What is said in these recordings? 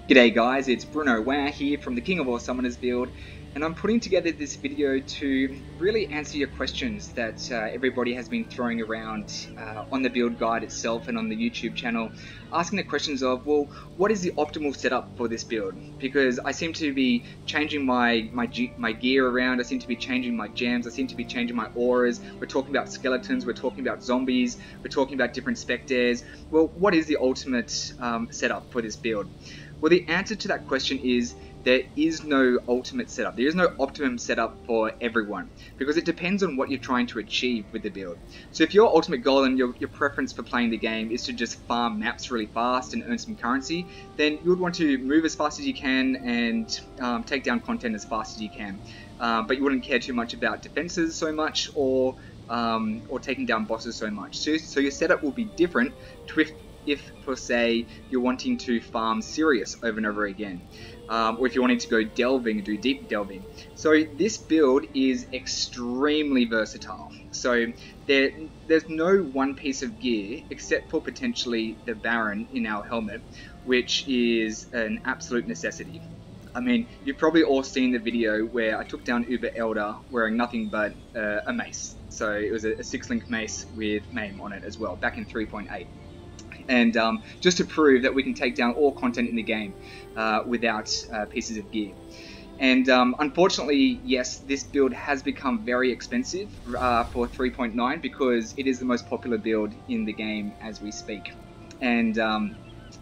G'day guys, it's Bruno Wah here from the King of All Summoners build, and I'm putting together this video to really answer your questions that everybody has been throwing around on the build guide itself and on the YouTube channel, asking the questions of, well, what is the optimal setup for this build? Because I seem to be changing my gear around, I seem to be changing my gems, I seem to be changing my auras, we're talking about skeletons, we're talking about zombies, we're talking about different specters. Well, what is the ultimate setup for this build? Well, the answer to that question is there is no ultimate setup. There is no optimum setup for everyone because it depends on what you're trying to achieve with the build. So if your ultimate goal and your preference for playing the game is to just farm maps really fast and earn some currency, then you would want to move as fast as you can and take down content as fast as you can. But you wouldn't care too much about defenses so much or taking down bosses so much. So your setup will be different if for say you're wanting to farm Sirius over and over again, or if you're wanting to go delving and do deep delving. So this build is extremely versatile. So there's no one piece of gear except for potentially the Baron in our helmet, which is an absolute necessity. I mean, you've probably all seen the video where I took down Uber Elder wearing nothing but a mace. So it was a 6-link mace with MAME on it as well, back in 3.8. And just to prove that we can take down all content in the game without pieces of gear. And unfortunately, yes, this build has become very expensive for 3.9 because it is the most popular build in the game as we speak. And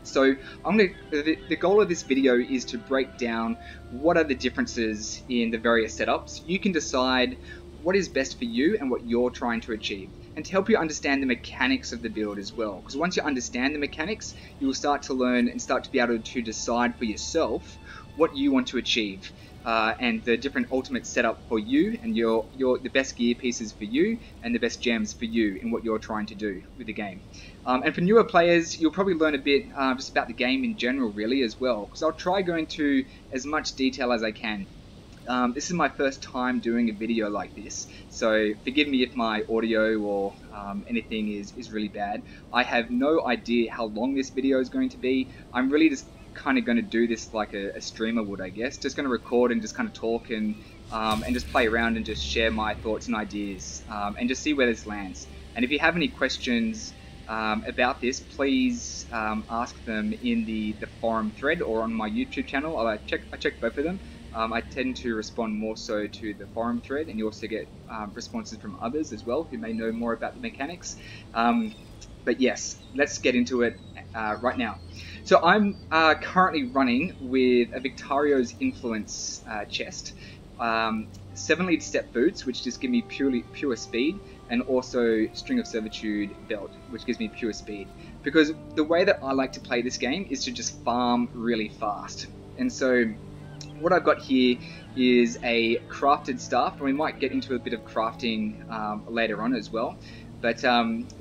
so the goal of this video is to break down what are the differences in the various setups. You can decide what is best for you and what you're trying to achieve, and to help you understand the mechanics of the build as well. Because once you understand the mechanics, you will start to learn and start to be able to decide for yourself what you want to achieve, and the different ultimate setup for you, and the best gear pieces for you, and the best gems for you in what you're trying to do with the game. And for newer players, you'll probably learn a bit just about the game in general, really, as well. Because I'll try going to as much detail as I can. This is my first time doing a video like this, so forgive me if my audio or anything is really bad. I have no idea how long this video is going to be. I'm really just kind of going to do this like a streamer would, I guess. Just going to record and just kind of talk and just play around and just share my thoughts and ideas and just see where this lands. And if you have any questions about this, please ask them in the forum thread or on my YouTube channel. I check both of them. I tend to respond more so to the forum thread, and you also get responses from others as well who may know more about the mechanics. But yes, let's get into it right now. So I'm currently running with a Victario's Influence chest, 7-lead step boots, which just give me pure speed, and also String of Servitude belt, which gives me pure speed. Because the way that I like to play this game is to just farm really fast. And so what I've got here is a crafted staff, and we might get into a bit of crafting later on as well. But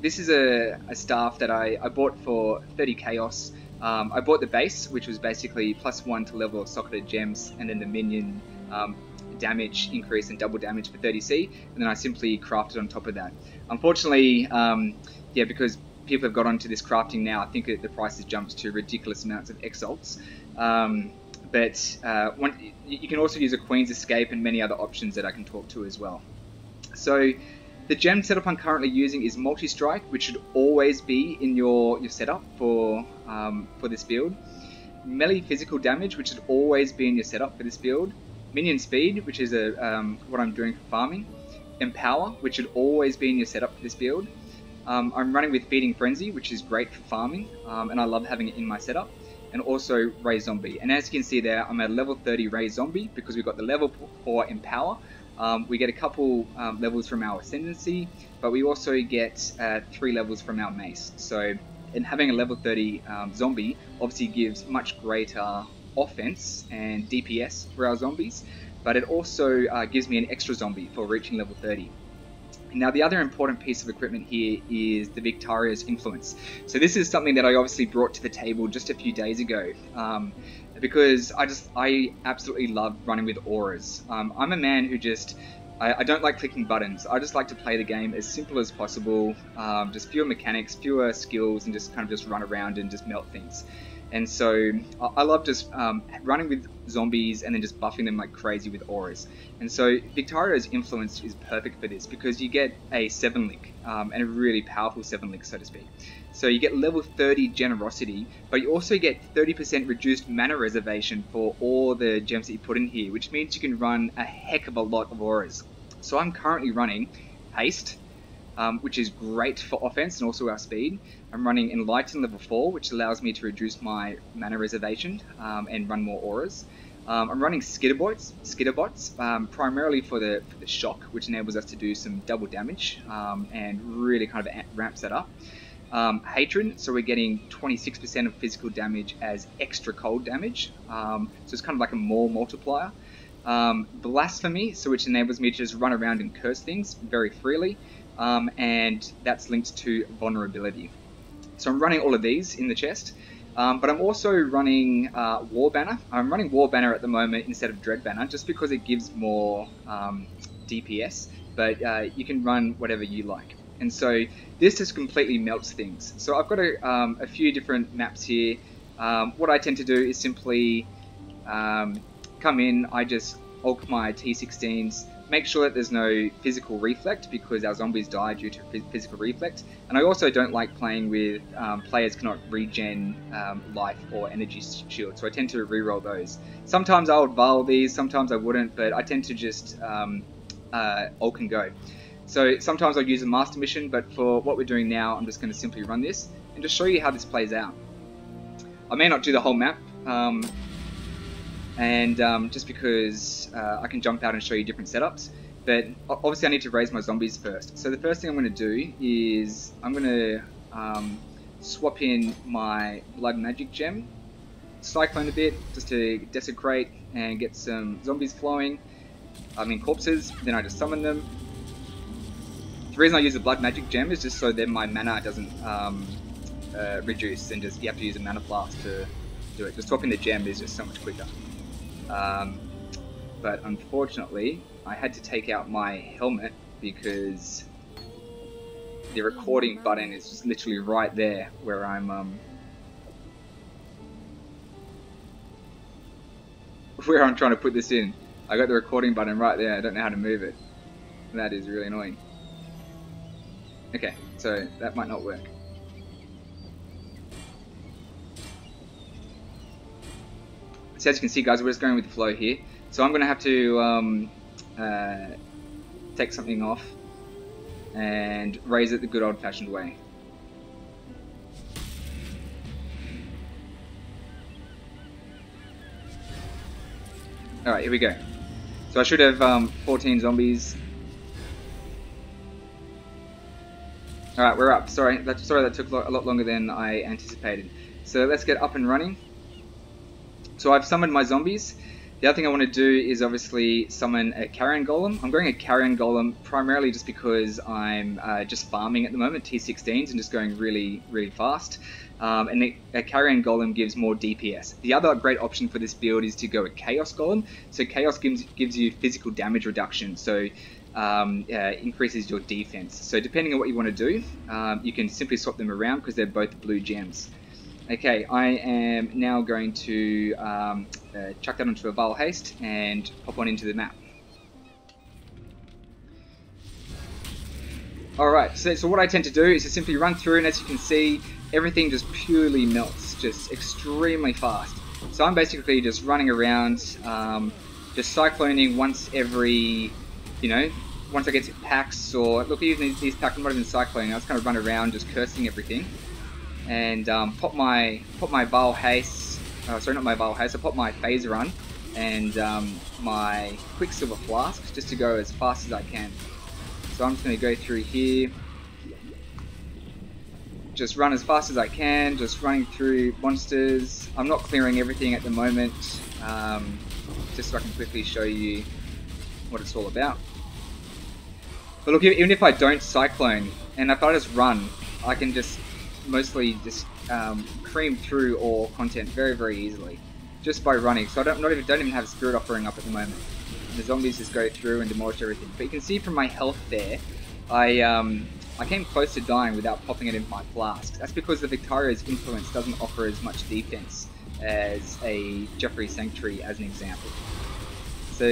this is a staff that I bought for 30 chaos. I bought the base, which was basically +1 to level of socketed gems, and then the minion damage increase and double damage for 30C, and then I simply crafted on top of that. Unfortunately, yeah, because people have got onto this crafting now, I think the price has jumped to ridiculous amounts of exalts. But you can also use a Queen's Escape and many other options that I can talk to as well. So the gem setup I'm currently using is Multi-Strike, which should always be in your setup for this build. Melee physical damage, which should always be in your setup for this build. Minion speed, which is what I'm doing for farming. Empower, which should always be in your setup for this build. I'm running with Feeding Frenzy, which is great for farming, and I love having it in my setup. And also Ray Zombie. And as you can see there, I'm at level 30 Ray Zombie because we've got the level 4 Empower. We get a couple levels from our Ascendancy, but we also get 3 levels from our Mace. So, and having a level 30 Zombie obviously gives much greater offense and DPS for our zombies, but it also gives me an extra zombie for reaching level 30. Now the other important piece of equipment here is the Victario's Influence. So this is something that I obviously brought to the table just a few days ago because I absolutely love running with auras. I'm a man who I don't like clicking buttons. I just like to play the game as simple as possible, just fewer mechanics, fewer skills, and just kind of just run around and just melt things. And so I love just running with zombies and then just buffing them like crazy with auras. And so Victario's Influence is perfect for this because you get a 7-link, and a really powerful 7-link, so to speak. So you get level 30 Generosity, but you also get 30% reduced mana reservation for all the gems that you put in here, which means you can run a heck of a lot of auras. So I'm currently running Haste, which is great for offense and also our speed. I'm running Enlighten level 4, which allows me to reduce my mana reservation and run more auras. I'm running Skitterbots, primarily for the shock, which enables us to do some double damage and really kind of ramps that up. Hatred, so we're getting 26% of physical damage as extra cold damage, so it's kind of like a more multiplier. Blasphemy, so which enables me to just run around and curse things very freely, and that's linked to vulnerability. So I'm running all of these in the chest, but I'm also running War Banner. I'm running War Banner at the moment instead of Dread Banner, just because it gives more DPS, but you can run whatever you like. And so this just completely melts things. So I've got a few different maps here. What I tend to do is simply come in, I just ulk my T16s, make sure that there's no physical reflect because our zombies die due to physical reflect. And I also don't like playing with players cannot regen life or energy shield, so I tend to reroll those. Sometimes I would Val these, sometimes I wouldn't, but I tend to just ulk and go. So sometimes I'll use a master mission, but for what we're doing now, I'm just going to simply run this and just show you how this plays out. I may not do the whole map, just because I can jump out and show you different setups, but obviously I need to raise my zombies first. So the first thing I'm going to do is I'm going to swap in my blood magic gem, cyclone a bit just to desecrate and get some zombies flowing. I mean corpses, then I just summon them. The reason I use the blood magic gem is just so that my mana doesn't reduce, and just you have to use a mana blast to do it. Just swapping the gem is just so much quicker. But unfortunately, I had to take out my helmet because the recording button is just literally right there where I'm trying to put this in. I got the recording button right there. I don't know how to move it. That is really annoying. Okay, so that might not work. So as you can see, guys, we're just going with the flow here. So I'm going to have to take something off and raise it the good old-fashioned way. Alright, here we go. So I should have 14 zombies. Alright, we're up. Sorry, that took a lot longer than I anticipated. So let's get up and running. So I've summoned my zombies. The other thing I want to do is obviously summon a Carrion Golem. I'm going a Carrion Golem primarily just because I'm just farming at the moment, T16s, and just going really, really fast. And a Carrion Golem gives more DPS. The other great option for this build is to go a Chaos Golem. So Chaos gives you physical damage reduction, so increases your defense. So depending on what you want to do, you can simply swap them around because they're both blue gems. Okay, I am now going to chuck that onto a Val Haste and hop on into the map. Alright, so what I tend to do is to simply run through, and as you can see, everything just purely melts, just extremely fast. So I'm basically just running around, just cycloning once every, once I get to packs, or look, even these packs, I'm not even cycloning, I just kind of run around just cursing everything. And pop my Val Haste, sorry, not my Val Haste, I pop my Phase Run and my Quicksilver Flask just to go as fast as I can. So I'm just going to go through here, just run as fast as I can, just running through monsters. I'm not clearing everything at the moment, just so I can quickly show you what it's all about. But look, even if I don't cyclone, and if I just run, I can just mostly just cream through all content very, very easily just by running. So I don't even have Spirit Offering up at the moment. The zombies just go through and demolish everything. But you can see from my health there, I I came close to dying without popping it in my flask. That's because the Victaria's influence doesn't offer as much defense as a Jeffrey Sanctuary, as an example. So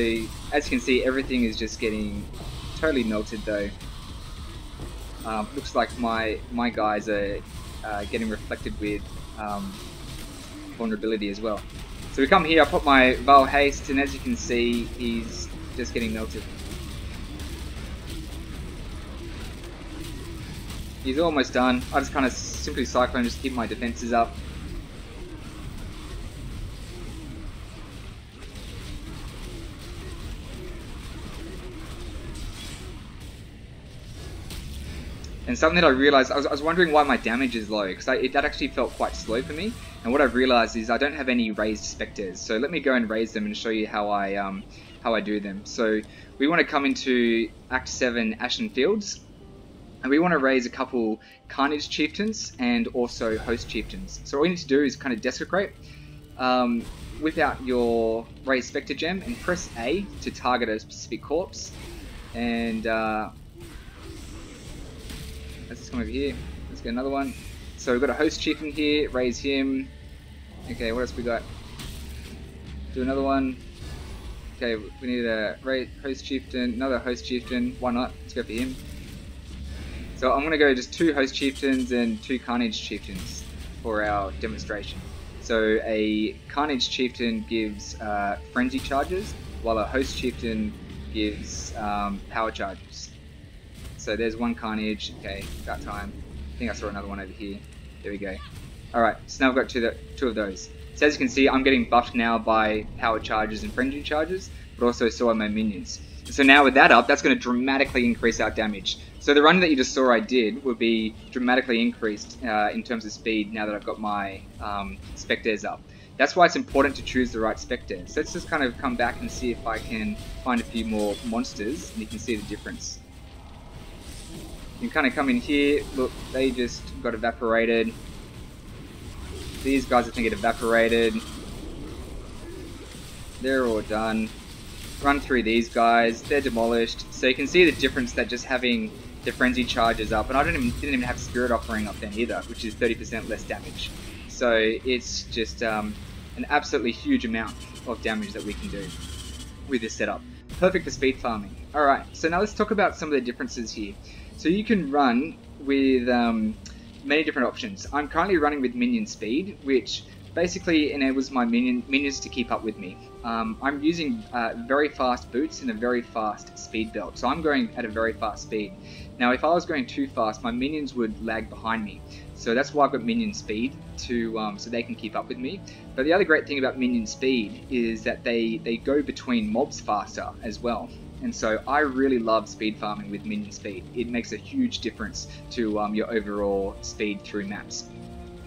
as you can see, everything is just getting totally melted though. Looks like my guys are getting reflected with vulnerability as well. So we come here, I put my Val Haste, and as you can see, he's just getting melted. He's almost done. I just kind of simply cyclone, just keep my defenses up. And something that I realized, I was wondering why my damage is low, because that actually felt quite slow for me. And what I've realized is I don't have any raised specters. So let me go and raise them and show you how I do them. So we want to come into Act 7 Ashen Fields, and we want to raise a couple Carnage Chieftains and also Host Chieftains. So all you need to do is kind of desecrate, whip out your raised specter gem and press A to target a specific corpse. And let's just come over here. Let's get another one. So we've got a Host Chieftain here, raise him. Okay, what else we got? Do another one. Okay, we need a Host Chieftain, another Host Chieftain. Why not? Let's go for him. So I'm going to go just 2 Host Chieftains and 2 Carnage Chieftains for our demonstration. So a Carnage Chieftain gives Frenzy charges, while a Host Chieftain gives power charges. So there's one Carnage. Okay, about time. I think I saw another one over here. There we go. Alright, so now I've got two of those. So as you can see, I'm getting buffed now by power charges and frenzy charges, but also so are my minions. So now with that up, that's going to dramatically increase our damage. So the run that you just saw I did would be dramatically increased in terms of speed now that I've got my specters up. That's why it's important to choose the right specters. So let's just kind of come back and see if I can find a few more monsters, and you can see the difference. You can kind of come in here, look, they just got evaporated. These guys I think get evaporated. They're all done. Run through these guys, they're demolished. So you can see the difference that just having the frenzy charges up, and I didn't even have Spirit Offering up then either, which is 30% less damage. So it's just an absolutely huge amount of damage that we can do with this setup. Perfect for speed farming. Alright, so now let's talk about some of the differences here. So you can run with many different options. I'm currently running with minion speed, which basically enables my minions to keep up with me. I'm using very fast boots and a very fast speed belt, so I'm going at a very fast speed. Now if I was going too fast, my minions would lag behind me, so that's why I've got minion speed to so they can keep up with me. But the other great thing about minion speed is that they go between mobs faster as well. And so I really love speed farming with minion speed. It makes a huge difference to your overall speed through maps.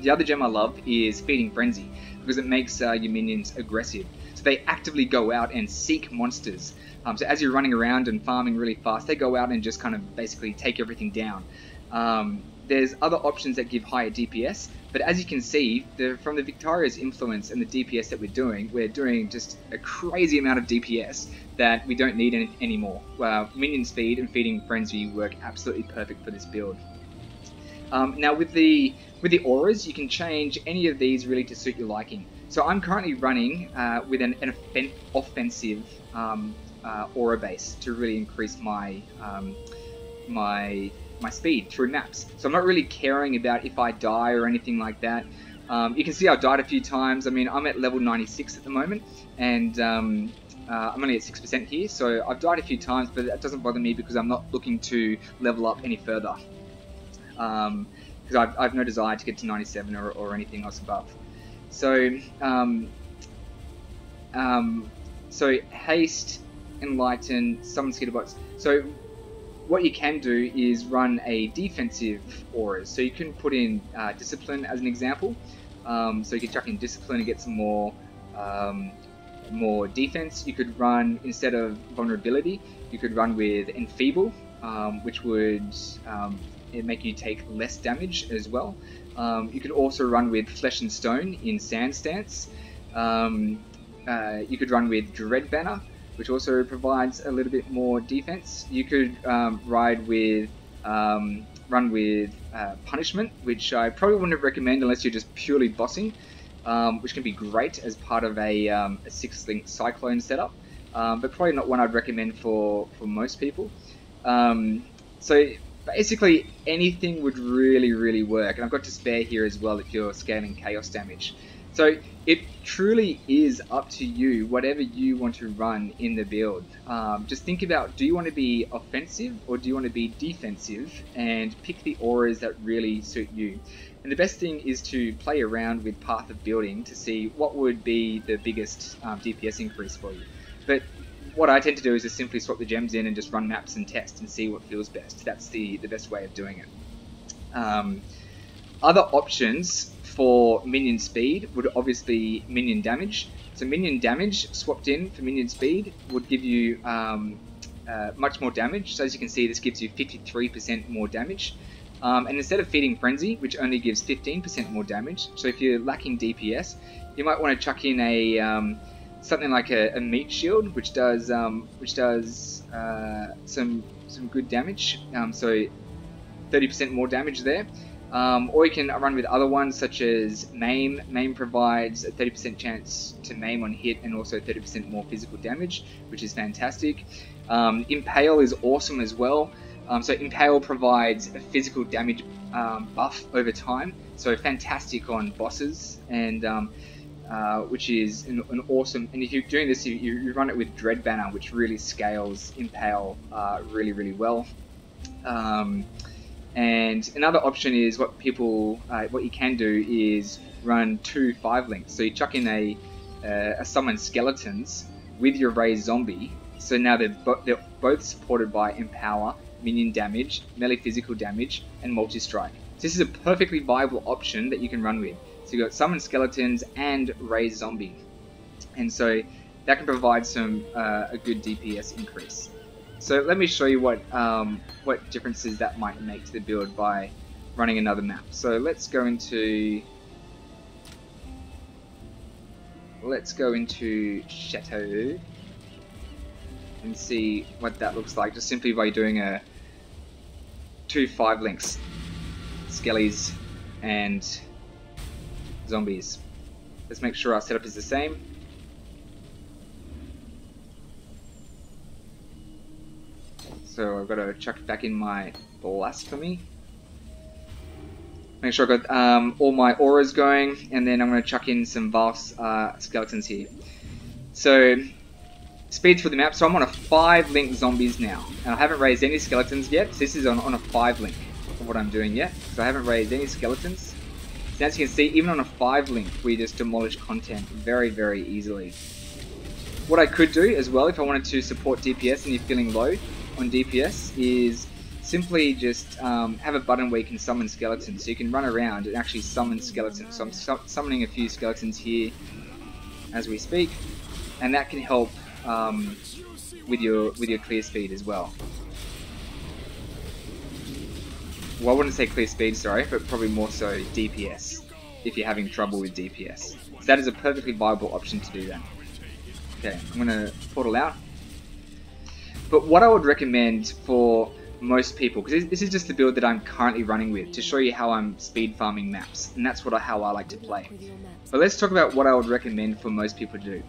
The other gem I love is Feeding Frenzy, because it makes your minions aggressive. So they actively go out and seek monsters. So as you're running around and farming really fast, they go out and just kind of basically take everything down. There's other options that give higher DPS, but as you can see, from the Victaria's influence and the DPS that we're doing just a crazy amount of DPS that we don't need anymore. Minion speed and Feeding Frenzy work absolutely perfect for this build. Now with the auras, you can change any of these really to suit your liking. So I'm currently running with an offensive aura base to really increase my my speed through maps. So I'm not really caring about if I die or anything like that. You can see I've died a few times. I mean, I'm at level 96 at the moment, and I'm only at 6% here, so I've died a few times, but that doesn't bother me because I'm not looking to level up any further. Because I've no desire to get to 97 or anything else above. So, so haste, enlighten, summon skitterbots. So what you can do is run a defensive auras. So you can put in discipline as an example. So you can chuck in discipline and get some more defense. You could run, instead of vulnerability, you could run with enfeeble, which would make you take less damage as well. You could also run with Flesh and Stone in Sand Stance. You could run with Dread Banner, which also provides a little bit more defense. You could ride with run with Punishment, which I probably wouldn't recommend unless you're just purely bossing, which can be great as part of a 6-link Cyclone setup, but probably not one I'd recommend for most people. So basically anything would really work, and I've got to spare here as well if you're scaling chaos damage. So it truly is up to you, whatever you want to run in the build. Just think about, do you want to be offensive or do you want to be defensive, and pick the auras that really suit you. And the best thing is to play around with Path of Building to see what would be the biggest DPS increase for you. But what I tend to do is just simply swap the gems in and just run maps and test and see what feels best. That's the best way of doing it. Other options for minion speed would obviously be minion damage. So minion damage swapped in for minion speed would give you much more damage. So as you can see, this gives you 53% more damage. And instead of Feeding Frenzy, which only gives 15% more damage, so if you're lacking DPS, you might want to chuck in a something like a Meat Shield, which does some good damage. So 30% more damage there. Or you can run with other ones such as Maim. Maim provides a 30% chance to maim on hit and also 30% more physical damage, which is fantastic. Impale is awesome as well. So Impale provides a physical damage buff over time, so fantastic on bosses, and which is an awesome. And if you're doing this, you run it with Dread Banner, which really scales Impale really well. And another option is what you can do is run 2 5-links. So you chuck in a Summon Skeletons with your Raised Zombie. So now they're both supported by Empower, Minion Damage, Melee Physical Damage, and Multi-Strike. So this is a perfectly viable option that you can run with. So you've got Summon Skeletons and Raised Zombie. And so that can provide a good DPS increase. So let me show you what differences that might make to the build by running another map. So let's go into Chateau and see what that looks like, just simply by doing a 2 5-links, Skellies and Zombies. Let's make sure our setup is the same. So I've got to chuck back in my Blasphemy. Make sure I've got all my auras going, and then I'm going to chuck in some Vile Skeletons here. So speeds for the map. So I'm on a 5-link Zombies now, and I haven't raised any Skeletons yet. So this is on a 5-link of what I'm doing yet. So I haven't raised any Skeletons. So as you can see, even on a 5-link, we just demolish content very easily. What I could do as well, if I wanted to support DPS and you're feeling low on DPS, is simply just have a button where you can summon skeletons. So you can run around and actually summon skeletons. So I'm summoning a few skeletons here as we speak, and that can help with your clear speed as well. Well, I wouldn't say clear speed, sorry, but probably more so DPS if you're having trouble with DPS. So that is a perfectly viable option to do that. Okay, I'm going to portal out. But what I would recommend for most people, because this is just the build that I'm currently running with, to show you how I'm speed farming maps, and that's how I like to play. But let's talk about what I would recommend for most people to do.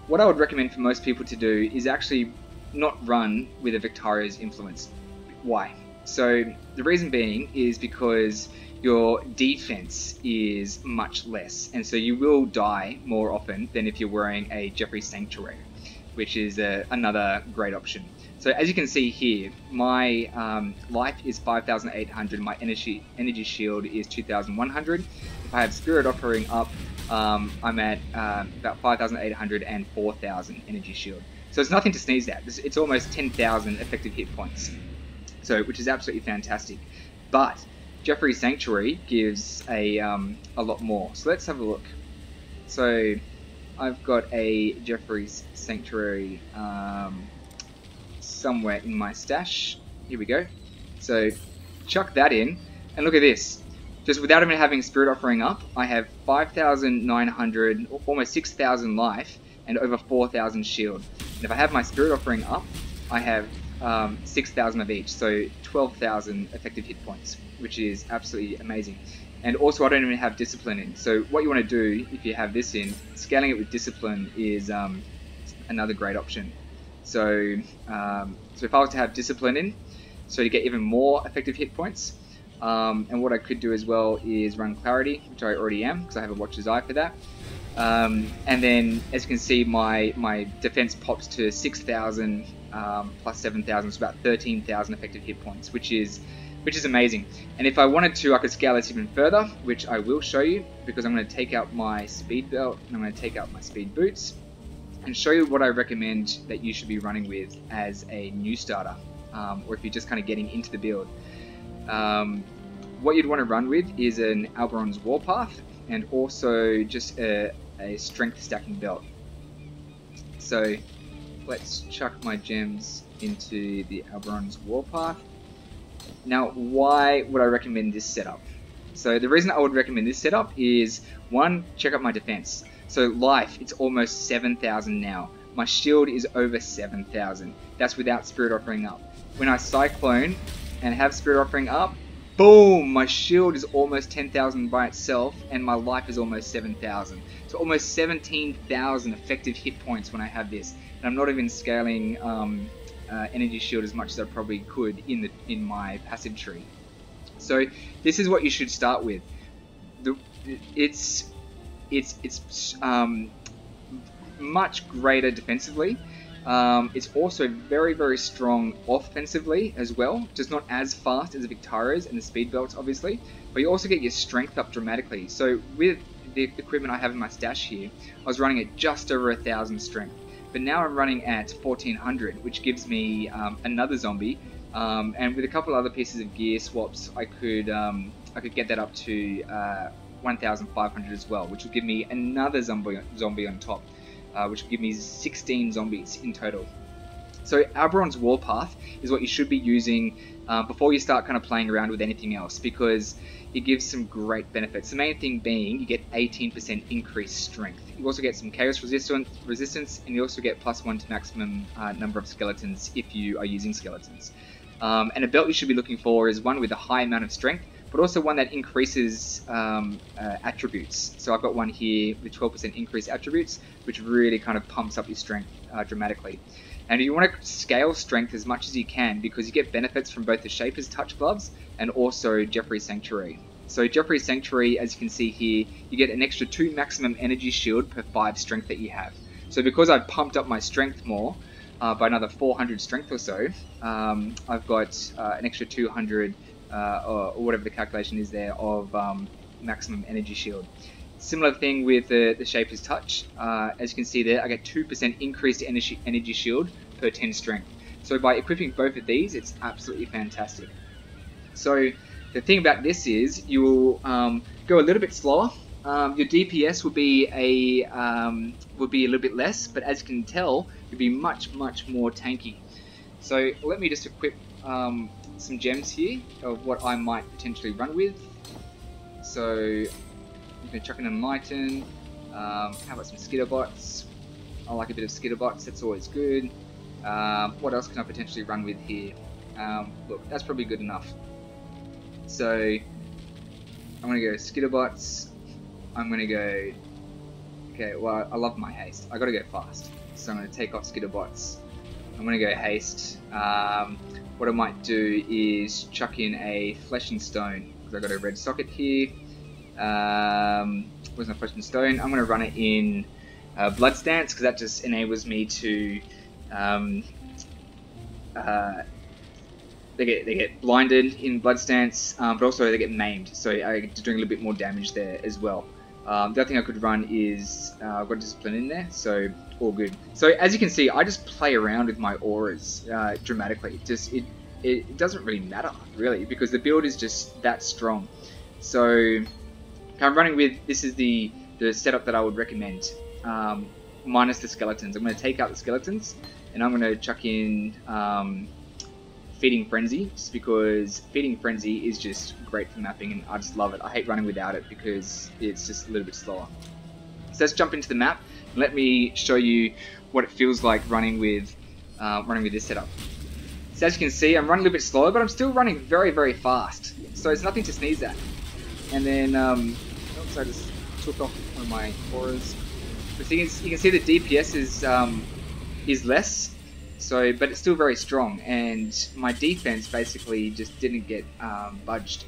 What I would recommend for most people to do is actually not run with a Victario's influence. Why? So the reason being is because your defense is much less, and so you will die more often than if you're wearing a Jeffrey's Sanctuary, which is another great option. So as you can see here, my life is 5,800, my energy shield is 2,100. If I have Spirit Offering up, I'm at about 5,800 and 4,000 energy shield. So it's nothing to sneeze at. It's almost 10,000 effective hit points, so which is absolutely fantastic. But Jeffrey's Sanctuary gives a lot more. So let's have a look. So I've got a Jeffrey's Sanctuary somewhere in my stash. Here we go. So chuck that in, and look at this. Just without even having Spirit Offering up, I have 5,900, almost 6,000 life, and over 4,000 shield. And if I have my Spirit Offering up, I have 6,000 of each, so 12,000 effective hit points, which is absolutely amazing. And also, I don't even have discipline in. So what you want to do if you have this in, scaling it with discipline is another great option. So if I was to have discipline in, so you get even more effective hit points. And what I could do as well is run clarity, which I already am because I have a Watcher's Eye for that. And then, as you can see, my defense pops to 6,000 plus 7,000, so about 13,000 effective hit points, which is amazing. And if I wanted to, I could scale this even further, which I will show you, because I'm going to take out my speed belt and I'm going to take out my speed boots and show you what I recommend that you should be running with as a new starter, or if you're just kind of getting into the build. What you'd want to run with is an Alberon's Warpath and also just a strength stacking belt. So let's chuck my gems into the Alberon's Warpath. Now, why would I recommend this setup? So the reason I would recommend this setup is, one, check out my defense. So life, it's almost 7,000 now. My shield is over 7,000. That's without Spirit Offering up. When I Cyclone and have Spirit Offering up, boom, my shield is almost 10,000 by itself, and my life is almost 7,000. So almost 17,000 effective hit points when I have this. And I'm not even scaling energy shield as much as I probably could in my passive tree. So this is what you should start with. It's much greater defensively. It's also very, very strong offensively as well, just not as fast as the Victarios and the speed belts, obviously, but you also get your strength up dramatically. So with the equipment I have in my stash here, I was running at just over 1,000 strength, but now I'm running at 1,400, which gives me another zombie, and with a couple other pieces of gear swaps, I could get that up to 1,500 as well, which will give me another zombie on top. Which will give me 16 zombies in total. So Alberon's Warpath is what you should be using before you start kind of playing around with anything else, because it gives some great benefits. The main thing being you get 18% increased strength. You also get some chaos resistance, and you also get +1 to maximum number of skeletons if you are using skeletons. And a belt you should be looking for is one with a high amount of strength, but also one that increases attributes. So I've got one here with 12% increased attributes, which really kind of pumps up your strength dramatically. And you want to scale strength as much as you can, because you get benefits from both the Shaper's Touch Gloves and also Jeffrey's Sanctuary. So Jeffrey's Sanctuary, as you can see here, you get an extra 2 maximum energy shield per 5 strength that you have. So because I've pumped up my strength more, by another 400 strength or so, I've got an extra 200 or whatever the calculation is there of maximum energy shield. Similar thing with the Shaper's Touch. As you can see there, I get 2% increased energy shield per 10 strength. So by equipping both of these, it's absolutely fantastic. So the thing about this is you will go a little bit slower. Your DPS will be a little bit less, but as you can tell, you'll be much more tanky. So let me just equip some gems here of what I might potentially run with. So I'm going to chuck in Enlighten. How about some Skitterbots? I like a bit of Skitterbots, that's always good. What else can I potentially run with here? Look, that's probably good enough. So I'm going to go Skitterbots. I'm going to go... Okay, well, I love my haste. I got to go fast. So I'm going to take off Skitterbots. I'm going to go haste. What I might do is chuck in a Flesh and Stone, because I've got a red socket here. Where's my Flesh and Stone? I'm going to run it in Blood Stance, because that just enables me to... They get blinded in Blood Stance, but also they get maimed, so I get to doing a little bit more damage there as well. The other thing I could run is I've got Discipline in there, so all good. So as you can see, I just play around with my auras dramatically. It doesn't really matter really, because the build is just that strong. So I'm running with, this is the setup that I would recommend, minus the skeletons. I'm going to take out the skeletons, and I'm going to chuck in Feeding Frenzy, just because Feeding Frenzy is just great for mapping, and I just love it. I hate running without it because it's just a little bit slower. So let's jump into the map and let me show you what it feels like running with this setup. So as you can see, I'm running a little bit slower, but I'm still running very, very fast. So it's nothing to sneeze at. And then, oops, I just took off one of my auras. But you can see the DPS is less, so but it's still very strong, and my defense basically just didn't get budged.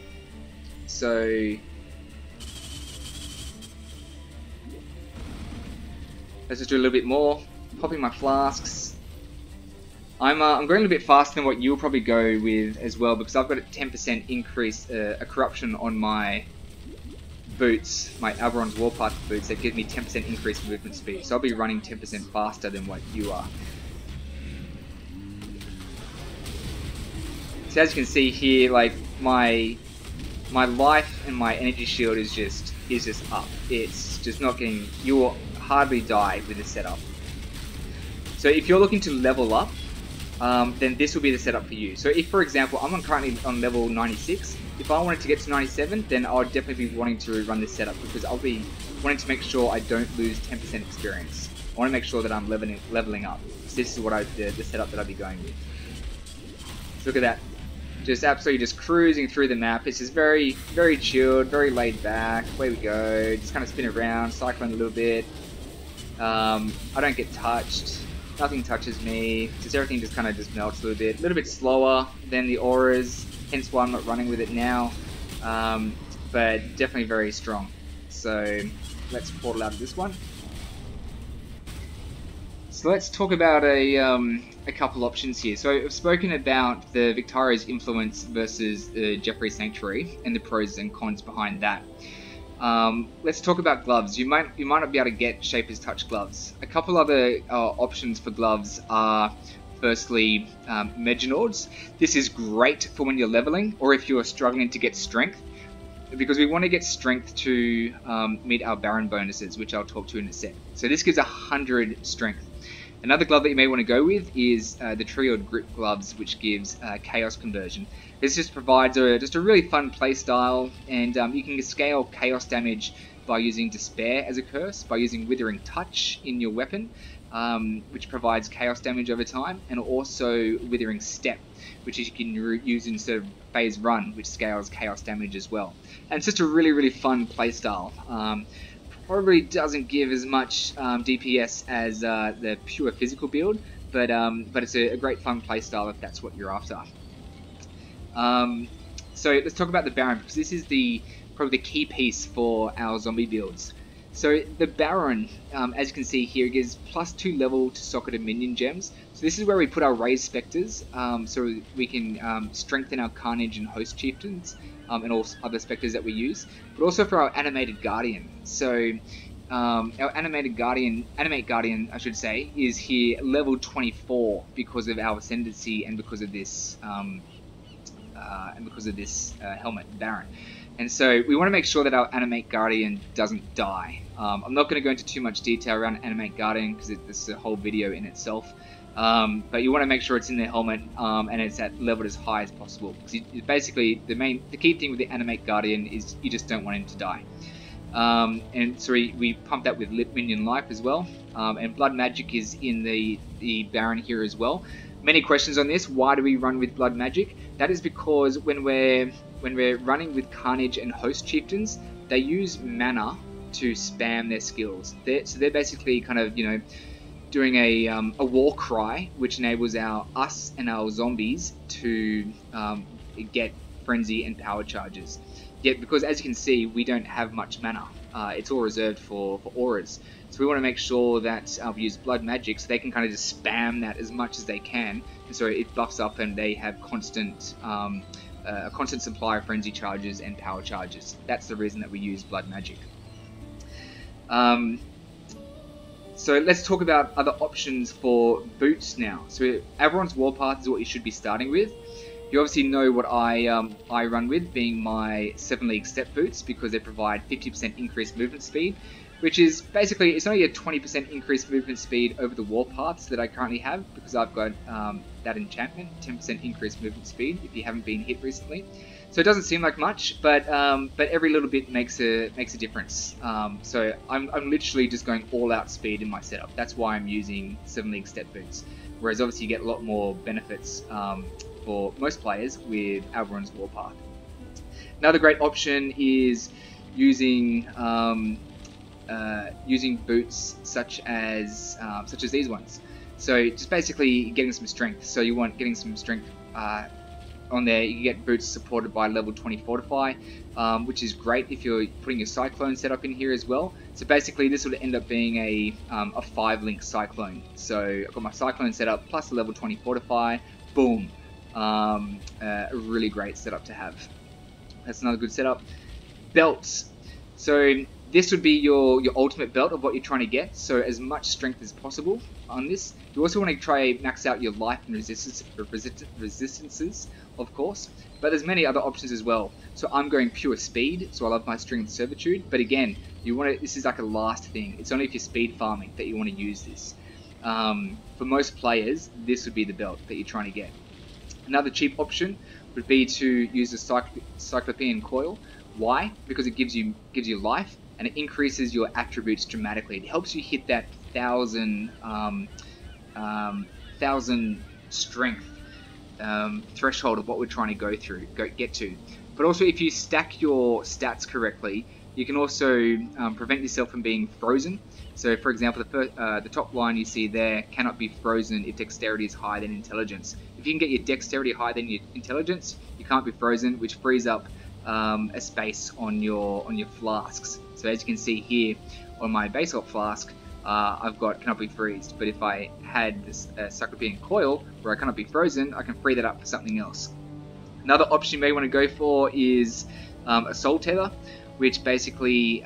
So let's just do a little bit more, popping my flasks. I'm going a little bit faster than what you'll probably go with as well, because I've got a 10% increase, a corruption on my boots, my Alberon's Warpath boots, that give me 10% increased movement speed. So I'll be running 10% faster than what you are. So as you can see here, like my life and my energy shield is just up. It's just not getting. You will hardly die with this setup. So if you're looking to level up, then this will be the setup for you. So if, for example, I'm currently on level 96, if I wanted to get to 97, then I would definitely be wanting to run this setup, because I'll be wanting to make sure I don't lose 10% experience. I want to make sure that I'm leveling up. So this is what the setup that I'll be going with. So look at that. Just absolutely just cruising through the map. It's just very, very chilled, very laid back. Away we go. Just kind of spin around, cycling a little bit. I don't get touched. Nothing touches me. Just everything just kind of just melts a little bit slower than the auras. Hence why I'm not running with it now. But definitely very strong. So let's portal out of this one. So let's talk about a couple options here. So I've spoken about the Victaria's influence versus the Jeffrey Sanctuary and the pros and cons behind that. Let's talk about gloves. You might not be able to get Shaper's Touch gloves. A couple other options for gloves are, firstly, Meginauds. This is great for when you're leveling, or if you're struggling to get strength, because we want to get strength to meet our Baron bonuses, which I'll talk to in a sec. So this gives 100 strength. Another glove that you may want to go with is the Trioed Grip gloves, which gives Chaos Conversion. This just provides just a really fun playstyle, and you can scale Chaos damage by using Despair as a curse, by using Withering Touch in your weapon, which provides Chaos damage over time, and also Withering Step, which you can use instead of Phase Run, which scales Chaos damage as well. And it's just a really, really fun playstyle. Probably doesn't give as much DPS as the pure physical build, but it's a great fun playstyle if that's what you're after. So let's talk about the Baron, because this is probably the key piece for our zombie builds. So the Baron, as you can see here, gives +2 level to socketed minion gems. So this is where we put our raised specters, so we can strengthen our Carnage and Host Chieftains, and all other specters that we use, but also for our Animated Guardian. So our Animate Guardian, I should say, is here level 24 because of our Ascendancy and because of this helmet, Baron. And so we want to make sure that our Animate Guardian doesn't die. I'm not going to go into too much detail around Animate Guardian because it's a whole video in itself. But you want to make sure it's in the helmet and it's at leveled as high as possible. Because basically the key thing with the Animate Guardian is you just don't want him to die. And so we pump that with Minion Life as well. And Blood Magic is in the Baron here as well. Many questions on this. Why do we run with Blood Magic? That is because when we're running with Carnage and Host Chieftains, they use mana to spam their skills. So they're basically kind of, doing a war cry, which enables us and our zombies to get frenzy and power charges. Yet, because as you can see, we don't have much mana. It's all reserved for auras. So we want to make sure that we use Blood Magic so they can kind of just spam that as much as they can. And so it buffs up and they have a constant supply of frenzy charges and power charges. That's the reason that we use Blood Magic. So let's talk about other options for boots now. So Alberon's Warpath is what you should be starting with. You obviously know what I run with, being my 7 League Step boots, because they provide 50% increased movement speed, which is basically, it's only a 20% increased movement speed over the Warpaths that I currently have, because I've got that enchantment, 10% increased movement speed if you haven't been hit recently. So it doesn't seem like much, but every little bit makes a difference. So I'm literally just going all out speed in my setup. That's why I'm using 7 League Step boots. whereas obviously you get a lot more benefits for most players with Alberon's Warpath. Another great option is using using boots such as these ones. So just basically getting some strength. So you want getting some strength on there. You can get boots supported by level 20 Fortify, which is great if you're putting your Cyclone setup in here as well. So basically this would end up being a 5-link Cyclone. So I've got my Cyclone setup plus a level 20 Fortify. Boom. A really great setup to have. That's another good setup. Belts. So this would be your ultimate belt of what you're trying to get. So as much strength as possible on this. You also want to try max out your life and resistances, of course. But there's many other options as well. So I'm going pure speed. So I love my String of Servitude. But again, you want to. This is like a last thing. It's only if you're speed farming that you want to use this. For most players, this would be the belt that you're trying to get. Another cheap option would be to use the Cyclopean Coil. Why? Because it gives you life and it increases your attributes dramatically. It helps you hit that 1,000 strength threshold of what we're trying to get to. But also, if you stack your stats correctly, you can also prevent yourself from being frozen. So, for example, the top line you see there cannot be frozen if dexterity is higher than intelligence. If you can get your dexterity higher than your intelligence, you can't be frozen, which frees up a space on your flasks. So as you can see here on my basalt flask, I've got cannot be freezed. But if I had this Cyclopean Coil where I cannot be frozen, I can free that up for something else. Another option you may want to go for is a Soul Tether, which basically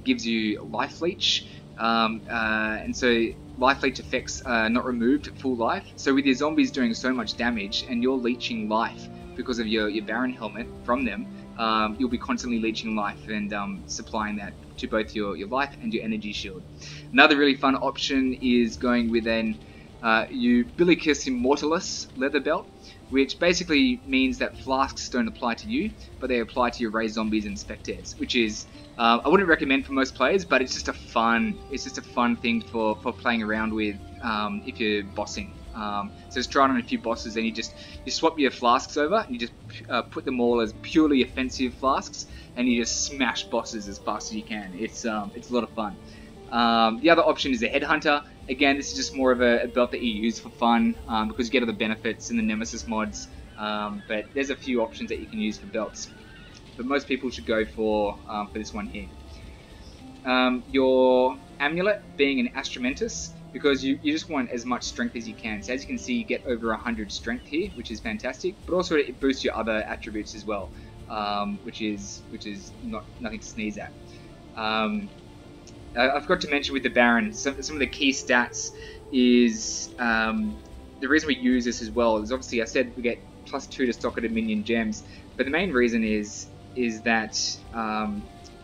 gives you Life Leech. And so Life Leech effects are not removed at full life. So with your zombies doing so much damage and you're leeching life because of your Baron helmet from them, you'll be constantly leeching life and supplying that to both your life and your energy shield. Another really fun option is going with an Ubilicus Immortalis leather belt, which basically means that flasks don't apply to you, but they apply to your raised zombies and specters, which is I wouldn't recommend for most players, but it's just a fun thing for playing around with if you're bossing. So just try it on a few bosses, and you swap your flasks over, and you just put them all as purely offensive flasks, and you just smash bosses as fast as you can. It's a lot of fun. The other option is the Headhunter. Again, this is just more of a belt that you use for fun because you get all the benefits in the Nemesis mods. But there's a few options that you can use for belts. But most people should go for this one here. Your Amulet being an Astramentus, because you just want as much strength as you can. So as you can see, you get over 100 strength here, which is fantastic. But also it boosts your other attributes as well, which is nothing to sneeze at. I forgot to mention with the Baron, some of the key stats is the reason we use this as well is obviously I said we get +2 to socketed minion gems, but the main reason is that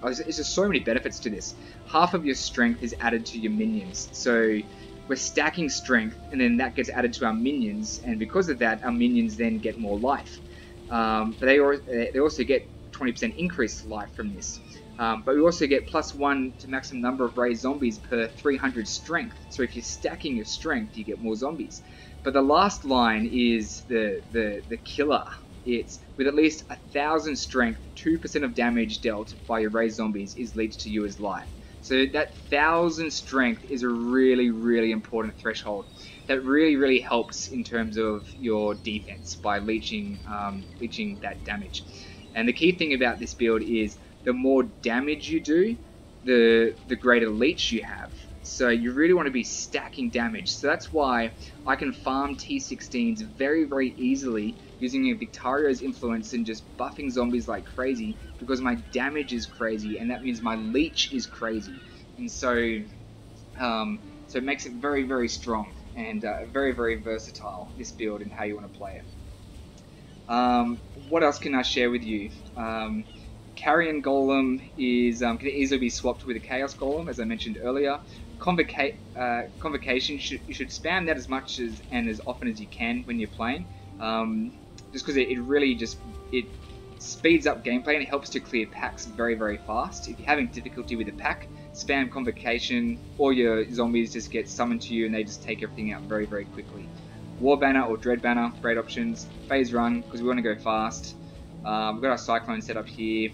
there's just so many benefits to this. Half of your strength is added to your minions, so we're stacking strength, and then that gets added to our minions, and because of that, our minions then get more life. But they also get 20% increased life from this. But we also get +1 to maximum number of raised zombies per 300 strength. So if you're stacking your strength, you get more zombies. But the last line is the killer. It's with at least 1,000 strength, 2% of damage dealt by your raised zombies is leached to you as life. So that 1,000 strength is a really, really important threshold. That really helps in terms of your defense by leeching that damage. And the key thing about this build is the more damage you do, the greater leech you have. So you really want to be stacking damage. So that's why I can farm T16s very easily using Victario's influence and just buffing zombies like crazy, because my damage is crazy, and that means my leech is crazy. And so it makes it very strong and very versatile, this build, and how you want to play it. What else can I share with you? Carrion Golem is can easily be swapped with a Chaos Golem, as I mentioned earlier. Convocation, you should spam that as much and as often as you can when you're playing, just because it really speeds up gameplay and it helps to clear packs very fast. If you're having difficulty with a pack, spam convocation, all your zombies just get summoned to you and they just take everything out very, very quickly. War Banner or Dread Banner, great options. Phase Run, because we want to go fast. We've got our Cyclone set up here.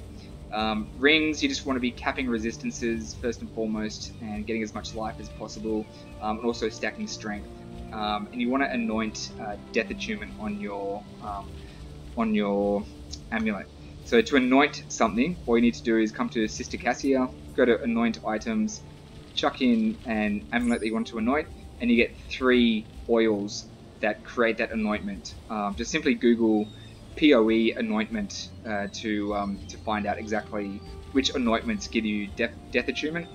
Rings, you just want to be capping resistances first and foremost and getting as much life as possible, and also stacking strength. And you want to anoint Death Attunement on your amulet. So to anoint something, all you need to do is come to Sister Cassia, go to Anoint Items, chuck in an amulet that you want to anoint, and you get 3 oils that create that anointment. Just simply Google PoE anointment to find out exactly which anointments give you Death Attunement.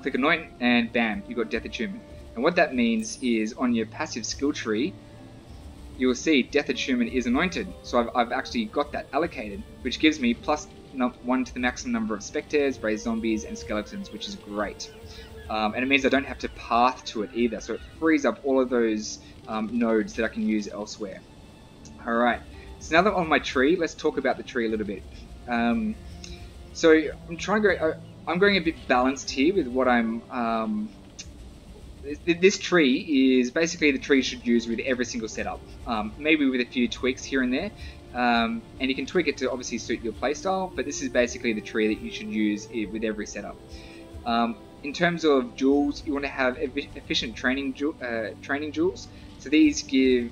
Click Anoint, and bam, you got Death Attunement. And what that means is on your passive skill tree, you'll see Death Attunement is anointed. So I've actually got that allocated, which gives me +1 to the maximum number of spectres, raised zombies, and skeletons, which is great. And it means I don't have to path to it either, so it frees up all of those nodes that I can use elsewhere. Alright, so now that I'm on my tree, let's talk about the tree a little bit. So I'm going a bit balanced here with what I'm... This tree is basically the tree you should use with every single setup, maybe with a few tweaks here and there, and you can tweak it to obviously suit your playstyle, but this is basically the tree that you should use with every setup. In terms of jewels, you want to have efficient training jewels, so these give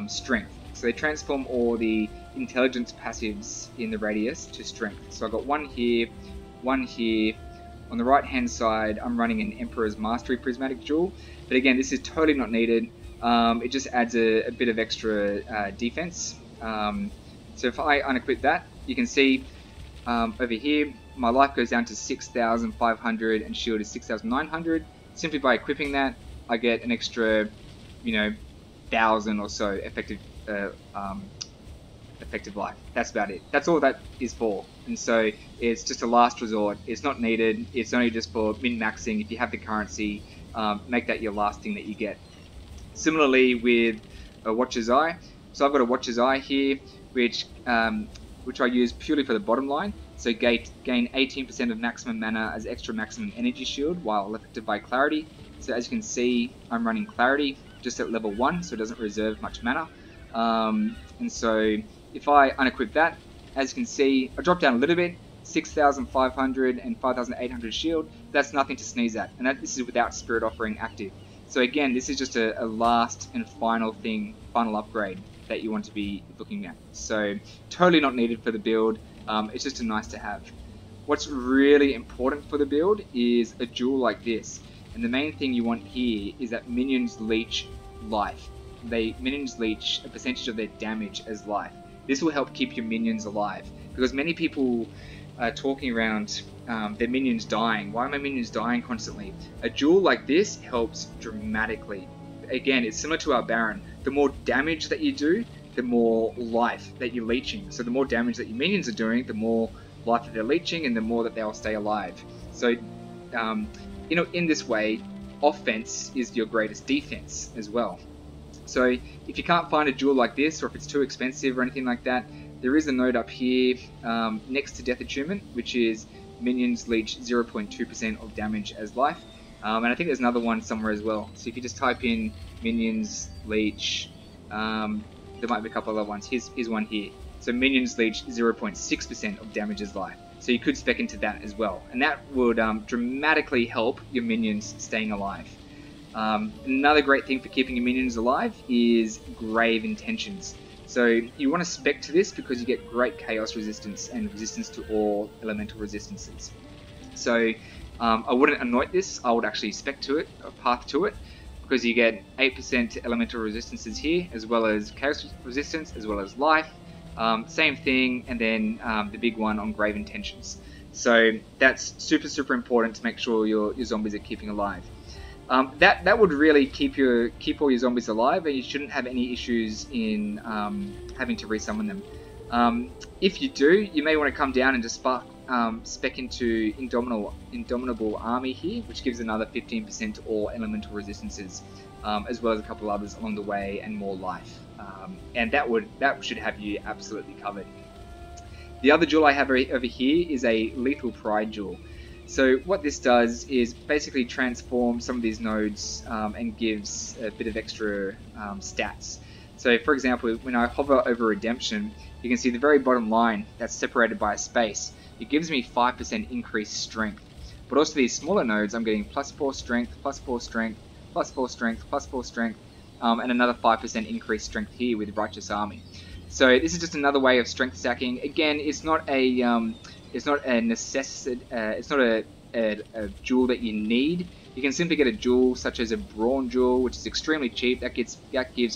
strength, so they transform all the intelligence passives in the radius to strength. So I've got one here, one here. On the right hand side, I'm running an Emperor's Mastery Prismatic Jewel, but again, this is totally not needed. It just adds a bit of extra defense. So if I unequip that, you can see over here, my life goes down to 6,500 and shield is 6,900. Simply by equipping that, I get an extra, 1,000 or so effective life. That's about it. That's all that is for. And so it's just a last resort. It's not needed. It's only just for min-maxing. If you have the currency, make that your last thing that you get. Similarly with a Watcher's Eye. So I've got a Watcher's Eye here, which I use purely for the bottom line. So gain 18% of maximum mana as extra maximum energy shield while affected by Clarity. So as you can see, I'm running Clarity just at level 1, so it doesn't reserve much mana. And so if I unequip that, as you can see, I drop down a little bit, 6,500 and 5,800 shield. That's nothing to sneeze at, and this is without Spirit Offering active. So again, this is just a last and final upgrade that you want to be looking at. So totally not needed for the build. It's just a nice to have. What's really important for the build is a jewel like this, and the main thing you want here is that minions leech life. Minions leech a percentage of their damage as life. This will help keep your minions alive, because many people are talking around their minions dying. Why are my minions dying constantly? A jewel like this helps dramatically. Again, it's similar to our Baron. The more damage that you do, the more life that you're leeching. So the more damage that your minions are doing, the more life that they're leeching, and the more that they'll stay alive. So, in this way, offense is your greatest defense as well. So if you can't find a jewel like this, or if it's too expensive or anything like that, there is a node up here next to Death Attunement, which is minions leech 0.2% of damage as life. And I think there's another one somewhere as well. So if you just type in minions leech, there might be a couple of other ones. Here's one here. So minions leech 0.6% of damage as life. So you could spec into that as well. And that would dramatically help your minions staying alive. Another great thing for keeping your minions alive is Grave Intentions. So you want to spec to this because you get great chaos resistance and resistance to all elemental resistances. So I wouldn't anoint this, I would actually spec to it, or path to it, because you get 8% elemental resistances here, as well as chaos resistance, as well as life. Same thing, and then the big one on Grave Intentions. So that's super important to make sure your zombies are keeping alive. That would really keep all your zombies alive, and you shouldn't have any issues in having to resummon them. If you do, you may want to come down and just spec into Indomitable Army here, which gives another 15% to all elemental resistances, as well as a couple others along the way and more life. And that should have you absolutely covered. The other jewel I have over here is a Lethal Pride jewel. So what this does is basically transform some of these nodes and gives a bit of extra stats. So for example, when I hover over Redemption, you can see the very bottom line that's separated by a space. It gives me 5% increased strength. But also these smaller nodes, I'm getting +4 strength, +4 strength, +4 strength, +4 strength, and another 5% increased strength here with Righteous Army. So this is just another way of strength stacking. Again, it's not a necessity. It's not a jewel that you need. You can simply get a jewel such as a Brawn jewel, which is extremely cheap. That gives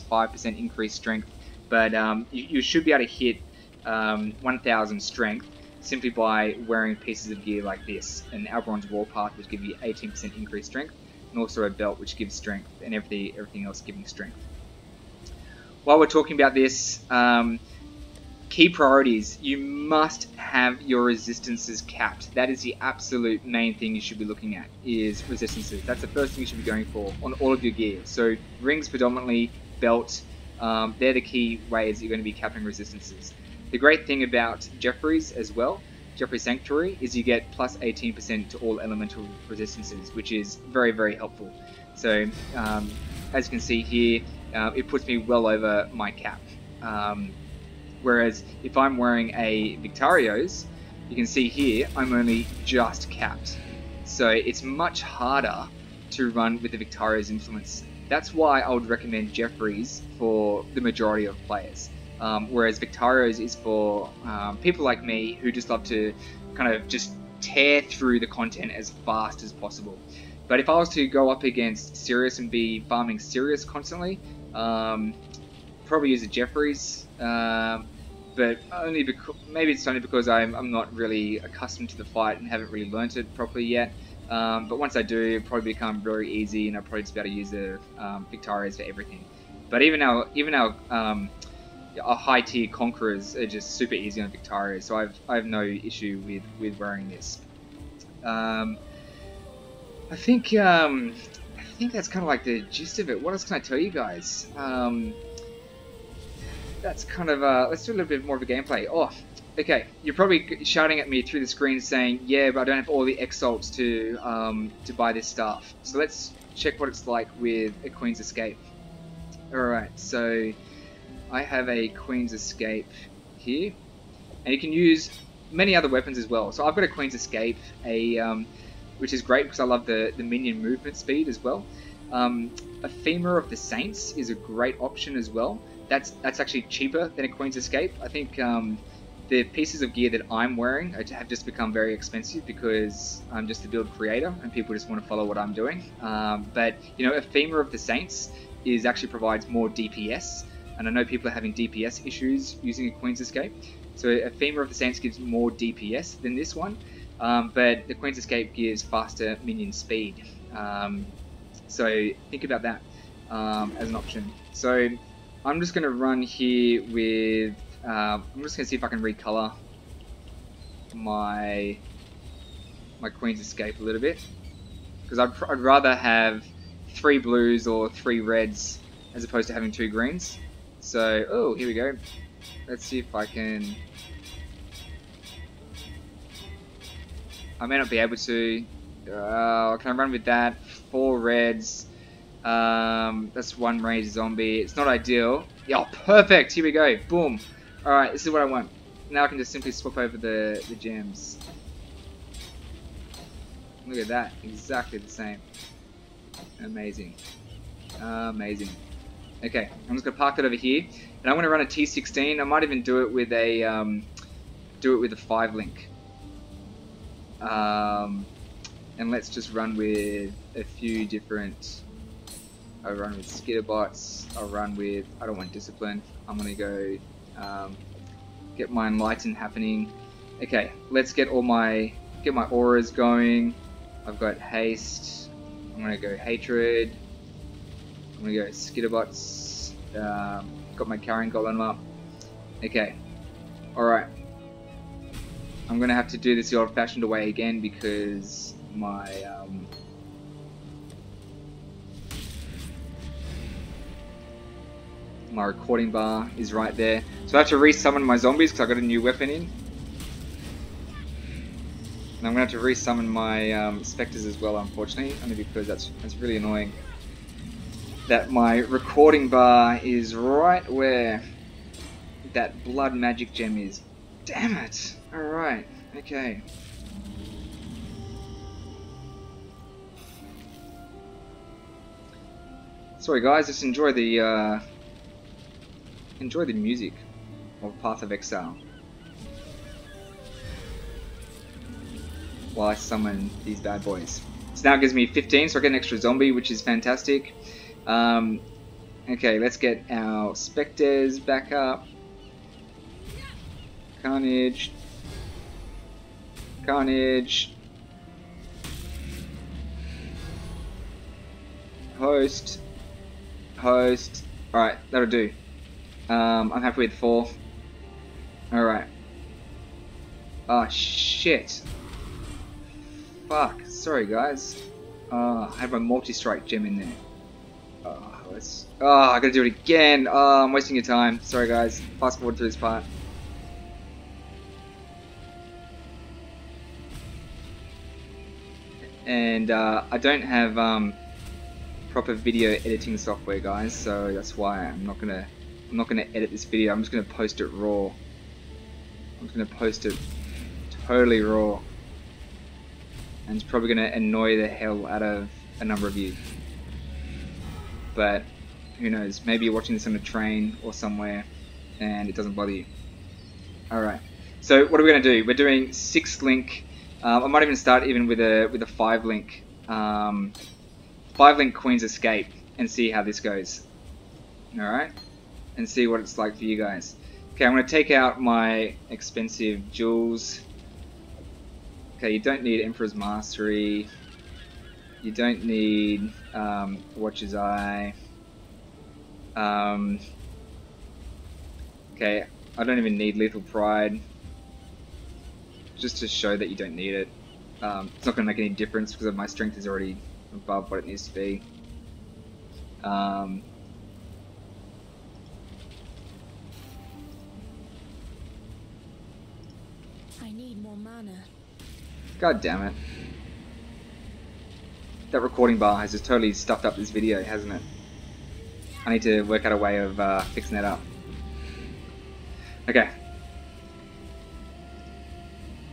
5% increased strength, but you should be able to hit 1,000 strength simply by wearing pieces of gear like this. An Alberon's Warpath, which gives you 18% increased strength, and also a belt which gives strength, and everything else giving strength. While we're talking about this, key priorities, you must have your resistances capped. That is the absolute main thing you should be looking at, is resistances. That's the first thing you should be going for on all of your gear. So rings predominantly, belt, they're the key ways you're going to be capping resistances. The great thing about Jeffrey's as well, Jeffrey's Sanctuary, is you get plus 18% to all elemental resistances, which is very, very helpful. So as you can see here, it puts me well over my cap. Whereas if I'm wearing a Victario's, you can see here, I'm only just capped. So it's much harder to run with the Victario's influence. That's why I would recommend Jeffrey's for the majority of players. Whereas Victario's is for people like me who just love to kind of just tear through the content as fast as possible. But if I was to go up against Sirius and be farming Sirius constantly, probably use a Jeffrey's, but only because maybe it's only because I'm not really accustomed to the fight and haven't really learnt it properly yet. But once I do, it'll probably become very easy, and I'll probably just be able to use the Victario's for everything. But even our high tier conquerors are just super easy on Victario, so I have no issue with wearing this. I think that's kind of like the gist of it. What else can I tell you guys? That's kind of let's do a little bit more of a gameplay. Oh, okay. You're probably shouting at me through the screen saying, "Yeah, but I don't have all the exalts to buy this stuff." So let's check what it's like with a Queen's Escape. All right, so I have a Queen's Escape here, and you can use many other weapons as well. So I've got a Queen's Escape, which is great because I love the minion movement speed as well. A Femur of the Saints is a great option as well. That's actually cheaper than a Queen's Escape. I think the pieces of gear that I'm wearing have just become very expensive because I'm just a build creator and people just want to follow what I'm doing. But you know, a Femur of the Saints actually provides more DPS, and I know people are having DPS issues using a Queen's Escape. So a Femur of the Saints gives more DPS than this one, but the Queen's Escape gives faster minion speed. So think about that as an option. So I'm just going to run here with, I'm just going to see if I can recolor my Queen's Escape a little bit, because I'd rather have 3 blues or 3 reds as opposed to having 2 greens. So, oh, here we go. Let's see if I can, I may not be able to, can I run with that? 4 reds. That's 1 rage zombie. It's not ideal. Yeah, perfect. Here we go. Boom. Alright, this is what I want. Now I can just simply swap over the gems. Look at that. Exactly the same. Amazing. Amazing. Okay, I'm just going to park it over here. And I'm going to run a T16. I might even do it with a 5-link. And let's just run with a few different... I'll run with Skitterbots, I don't want Discipline, I'm going to go get my Enlighten happening. Okay, let's get my auras going. I've got Haste, I'm going to go Hatred, I'm going to go Skitterbots, got my Carrying Golem up. Okay, alright. I'm going to have to do this the old fashioned way again because my my recording bar is right there. So I have to resummon my zombies because I got a new weapon in. And I'm going to have to resummon my specters as well, unfortunately, only because that's really annoying. That my recording bar is right where that blood magic gem is. Damn it! Alright, okay. Sorry guys, just enjoy the music of Path of Exile while I summon these bad boys. So now it gives me 15, so I get an extra zombie, which is fantastic. Okay, let's get our specters back up. Carnage. Carnage. Host. Host. Alright, that'll do. I'm happy with 4. Alright. Oh shit. Fuck. Sorry guys. I have my multi-strike gem in there. I gotta do it again. I'm wasting your time. Sorry guys. Fast forward through this part. And I don't have proper video editing software, guys, so that's why I'm not gonna edit this video. I'm just gonna post it raw. I'm just gonna post it totally raw, and it's probably gonna annoy the hell out of a number of you. But who knows? Maybe you're watching this on a train or somewhere, and it doesn't bother you. All right. So what are we gonna do? We're doing 6 link. I might even start even with a 5 link. 5 link Queen's Escape and see how this goes. Alright? And see what it's like for you guys. Okay, I'm going to take out my expensive jewels. Okay, you don't need Emperor's Mastery. You don't need Watcher's Eye. Okay, I don't even need Lethal Pride. Just to show that you don't need it. It's not going to make any difference because my strength is already above what it needs to be. I need more mana. God damn it. That recording bar has just totally stuffed up this video, hasn't it? I need to work out a way of fixing that up. Okay.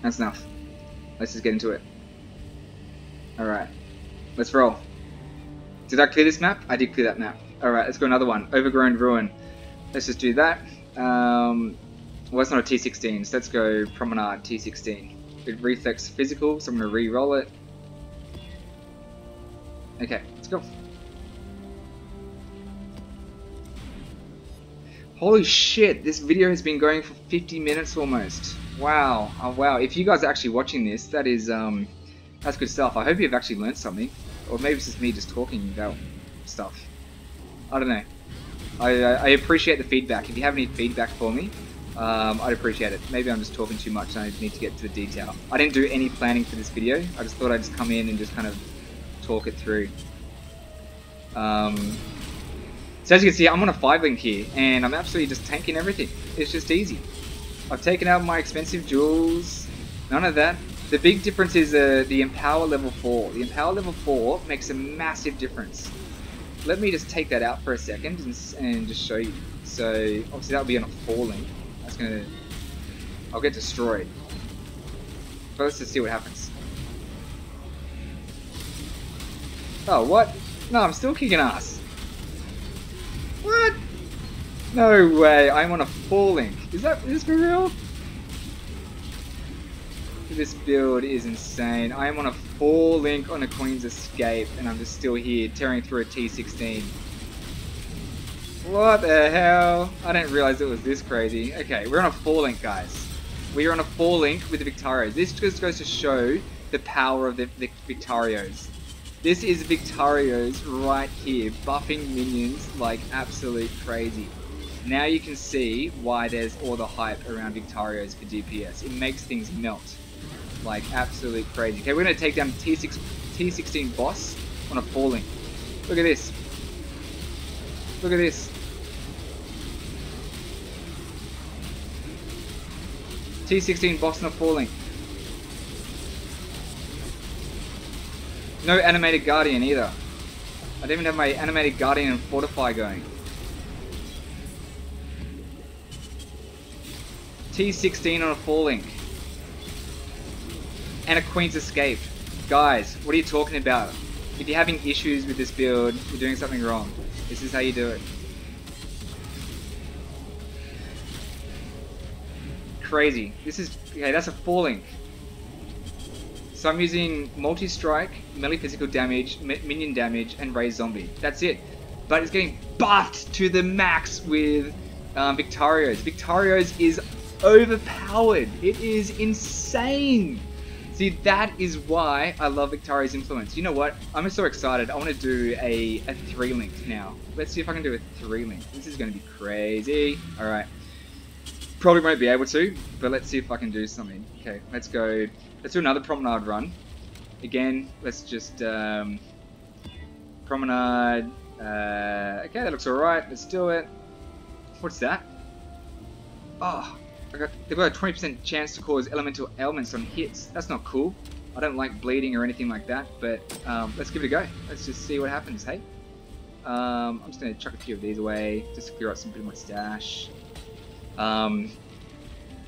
That's enough. Let's just get into it. Alright. Let's roll. Did I clear this map? I did clear that map. Alright, let's go another one. Overgrown Ruin. Let's just do that. Well, it's not a T16s. Let's go Promenade T16. It reflects physical, so I'm going to re-roll it. Okay, let's go. Holy shit, this video has been going for 50 minutes almost. Wow. Oh, wow. If you guys are actually watching this, that is, that's good stuff. I hope you've actually learned something. Or maybe it's just me just talking about stuff. I don't know. I appreciate the feedback. If you have any feedback for me, I'd appreciate it. Maybe I'm just talking too much and I need to get to the detail. I didn't do any planning for this video. I just thought I'd just come in and just kind of talk it through. So as you can see, I'm on a 5 link here, and I'm absolutely just tanking everything. It's just easy. I've taken out my expensive jewels. None of that. The big difference is the Empower level 4. The Empower level 4 makes a massive difference. Let me just take that out for a second and just show you. So obviously that'll be on a 4 link. That's gonna... I'll get destroyed. But let's just see what happens. Oh, what? No, I'm still kicking ass. What? No way, I'm on a 4 link. Is this for real? This build is insane. I am on a 4 link on a Queen's Escape, and I'm just still here, tearing through a T16. What the hell? I didn't realize it was this crazy. Okay, we're on a 4 link, guys. We are on a 4 link with the Victarios. This just goes to show the power of the Victarios. This is Victarios right here, buffing minions like absolute crazy. Now you can see why there's all the hype around Victarios for DPS. It makes things melt. Like absolute crazy. Okay, we're going to take down T16 boss on a 4 link. Look at this. Look at this. T16 boss on a 4 link. No animated guardian either. I don't even have my animated guardian and fortify going. T16 on a 4-link. And a Queen's Escape. Guys, what are you talking about? If you're having issues with this build, you're doing something wrong. This is how you do it. Crazy. This is... Okay, that's a 4-link. So I'm using multi-strike, melee physical damage, minion damage, and raise zombie. That's it. But it's getting buffed to the max with Victario's. Victario's is overpowered. It is insane. See, that is why I love Victario's influence. You know what? I'm so excited. I want to do a 3-link now. Let's see if I can do a 3-link. This is going to be crazy. Alright. Probably won't be able to, but let's see if I can do something. Okay, let's go. Let's do another promenade run. Again, let's just promenade. Okay, that looks alright. Let's do it. What's that? Oh, they've got a 20% chance to cause elemental ailments on hits. That's not cool. I don't like bleeding or anything like that, but let's give it a go. Let's just see what happens, hey? I'm just going to chuck a few of these away, just to clear out some bit of my stash.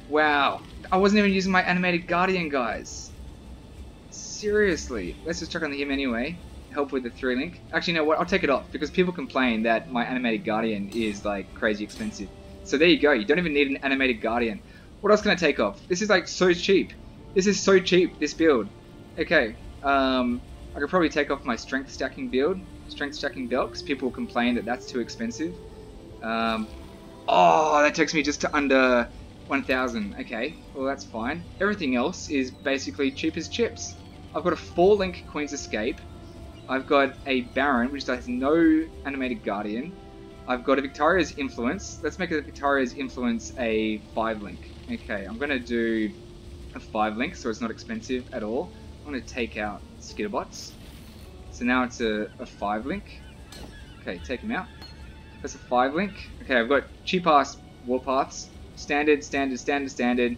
Wow, I wasn't even using my animated guardian, guys. Seriously, let's just chuck on him anyway. Help with the 3-link. Actually, you know what? I'll take it off because people complain that my animated guardian is like crazy expensive. So there you go. You don't even need an animated guardian. What else can I take off? This is like so cheap. This is so cheap. This build. Okay. I could probably take off my strength stacking build, strength stacking belt, because people complain that that's too expensive. Oh, that takes me just to under 1,000. Okay, well that's fine. Everything else is basically cheap as chips. I've got a 4-link Queen's Escape. I've got a Baron, which has no animated guardian. I've got a Victario's Influence. Let's make a Victario's Influence a 5-link. Okay, I'm going to do a 5-link so it's not expensive at all. I'm going to take out Skitterbots. So now it's a 5-link. Okay, take him out. That's a 5-link. Okay, I've got cheap-ass Warpaths. Standard, standard, standard, standard.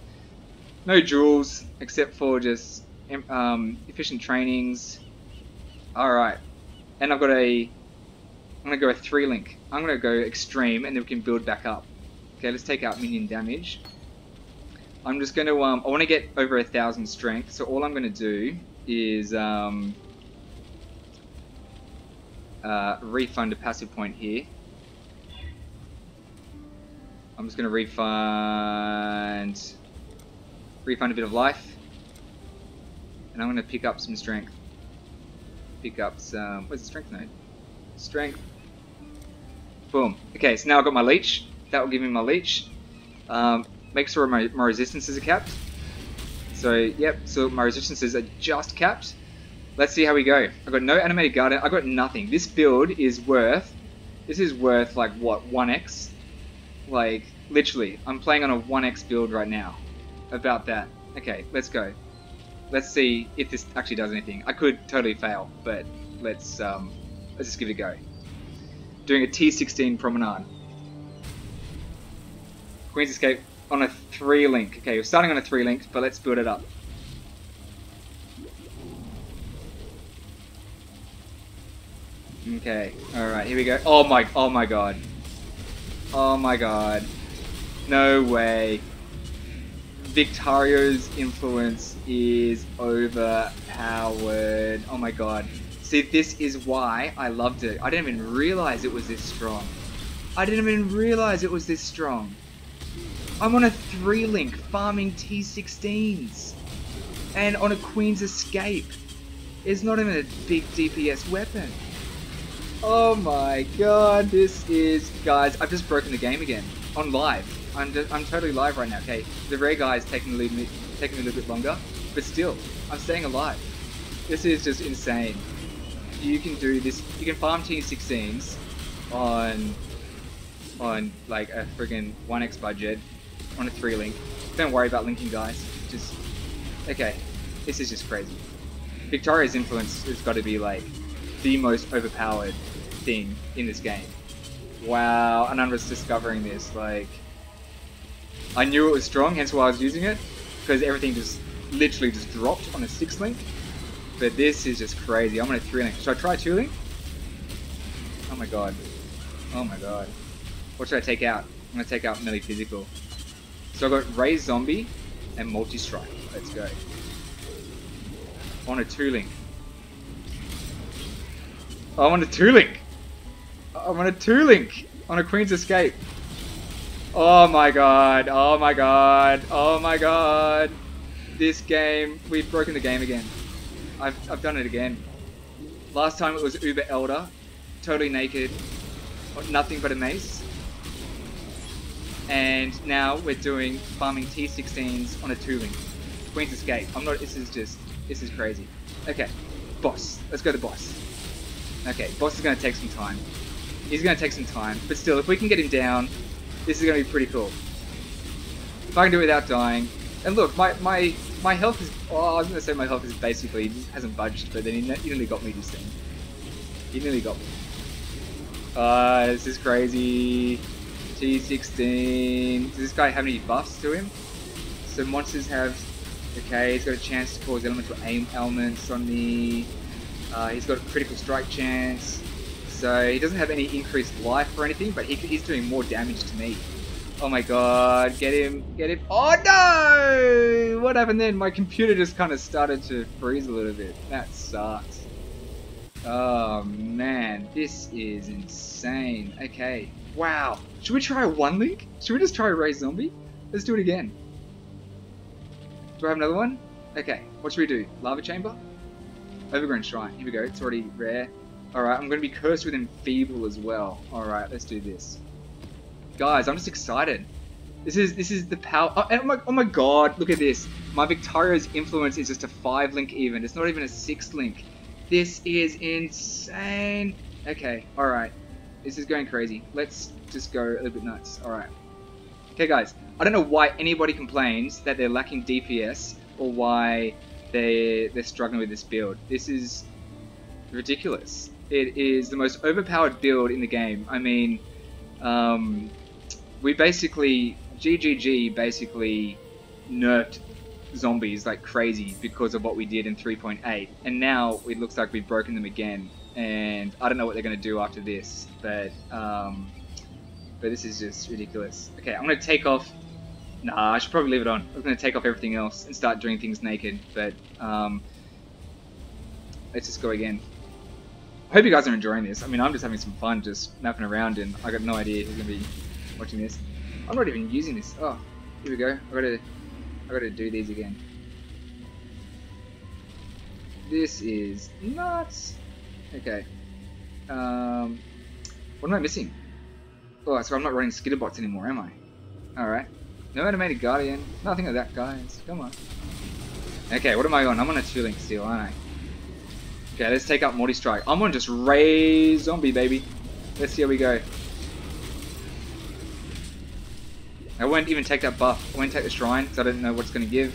No jewels, except for just efficient trainings. Alright. And I've got I'm going to go a 3-link. I'm going to go extreme, and then we can build back up. Okay, let's take out minion damage. I'm just going to, I want to get over 1,000 strength, so all I'm going to do is refund a passive point here. I'm just going to refund a bit of life, and I'm going to pick up some strength. Pick up some, where's the strength node? Strength. Boom. Okay, so now I've got my leech. That will give me my leech. Make sure my resistances are capped. So, yep, so my resistances are just capped. Let's see how we go. I've got no animated guardian. I've got nothing. This build is worth, like, what, 1x? Like, literally, I'm playing on a 1x build right now. About that. Okay, let's go. Let's see if this actually does anything. I could totally fail, but let's just give it a go. Doing a T16 promenade. Queen's Escape on a 3-link. Okay, we're starting on a 3-link, but let's build it up. Okay, alright, here we go. Oh my god. Oh my god. No way. Victario's Influence is overpowered. Oh my god. See, this is why I loved it. I didn't even realize it was this strong. I didn't even realize it was this strong. I'm on a 3-link farming T16s. And on a Queen's Escape. It's not even a big DPS weapon. Oh my god, this is... Guys, I've just broken the game again. On live. I'm totally live right now, okay? The rare guy is taking a little bit longer, but still, I'm staying alive. This is just insane. You can do this, you can farm T16s on like a friggin' 1x budget, on a 3-link. Don't worry about linking, guys. Just, okay, this is just crazy. Victario's Influence has got to be like the most overpowered thing in this game. Wow, and I'm just discovering this, like, I knew it was strong, hence why I was using it, because everything just literally just dropped on a 6-link. But this is just crazy. I'm gonna 3-link. Should I try 2-link? Oh my god. Oh my god. What should I take out? I'm gonna take out melee physical. So I've got Raise Zombie and Multi-Strike. Let's go. On a 2-link. Oh, I'm on a 2-link. I'm on a 2-link on a Queen's Escape. Oh my god. Oh my god. Oh my god. This game, we've broken the game again. I've done it again. Last time it was Uber Elder, totally naked, nothing but a mace. And now we're doing farming T16s on a 2-link. Queen's Escape. This is crazy. Okay, boss. Let's go to boss. Okay, boss is gonna take some time. He's gonna take some time, but still, if we can get him down, this is gonna be pretty cool. If I can do it without dying. And look, my health is... Oh, I was going to say my health is basically... hasn't budged, but then he nearly got me this thing. He nearly got me. This is crazy. T16. Does this guy have any buffs to him? So monsters have... Okay, he's got a chance to cause elemental ailments on me. He's got a critical strike chance. So he doesn't have any increased life or anything, but he's doing more damage to me. Oh my god, get him, get him. Oh no! What happened then? My computer just kind of started to freeze a little bit. That sucks. Oh man, this is insane. Okay, wow. Should we try a 1-link? Should we just try a Raise Zombie? Let's do it again. Do I have another one? Okay, what should we do? Lava Chamber? Overgrown Shrine. Here we go, it's already rare. Alright, I'm going to be cursed with Enfeeble as well. Alright, let's do this. Guys, I'm just excited. This is the power. Oh my god, look at this. My Victario's influence is just a 5-link even. It's not even a 6-link. This is insane. Okay, alright. This is going crazy. Let's just go a little bit nuts. Alright. Okay guys, I don't know why anybody complains that they're lacking DPS or why they're struggling with this build. This is ridiculous. It is the most overpowered build in the game. I mean, we basically, GGG basically nerfed zombies like crazy because of what we did in 3.8, and now it looks like we've broken them again, and I don't know what they're going to do after this, but this is just ridiculous. Okay, I'm going to take off, nah, I should probably leave it on. I'm going to take off everything else and start doing things naked, but let's just go again. I hope you guys are enjoying this. I mean, I'm just having some fun just napping around, and I got no idea who's going to be watching this. I'm not even using this. Oh, here we go. I gotta do these again. This is nuts. Okay. What am I missing? Oh, so I'm not running skitterbots anymore, am I? Alright. No animated guardian. Nothing of that, guys. Come on. Okay, what am I on? I'm on a 2-link still, aren't I? Okay, let's take out Morty Strike. I'm on just Raise Zombie, baby. Let's see how we go. I won't even take that buff. I won't take the Shrine because I don't know what it's going to give.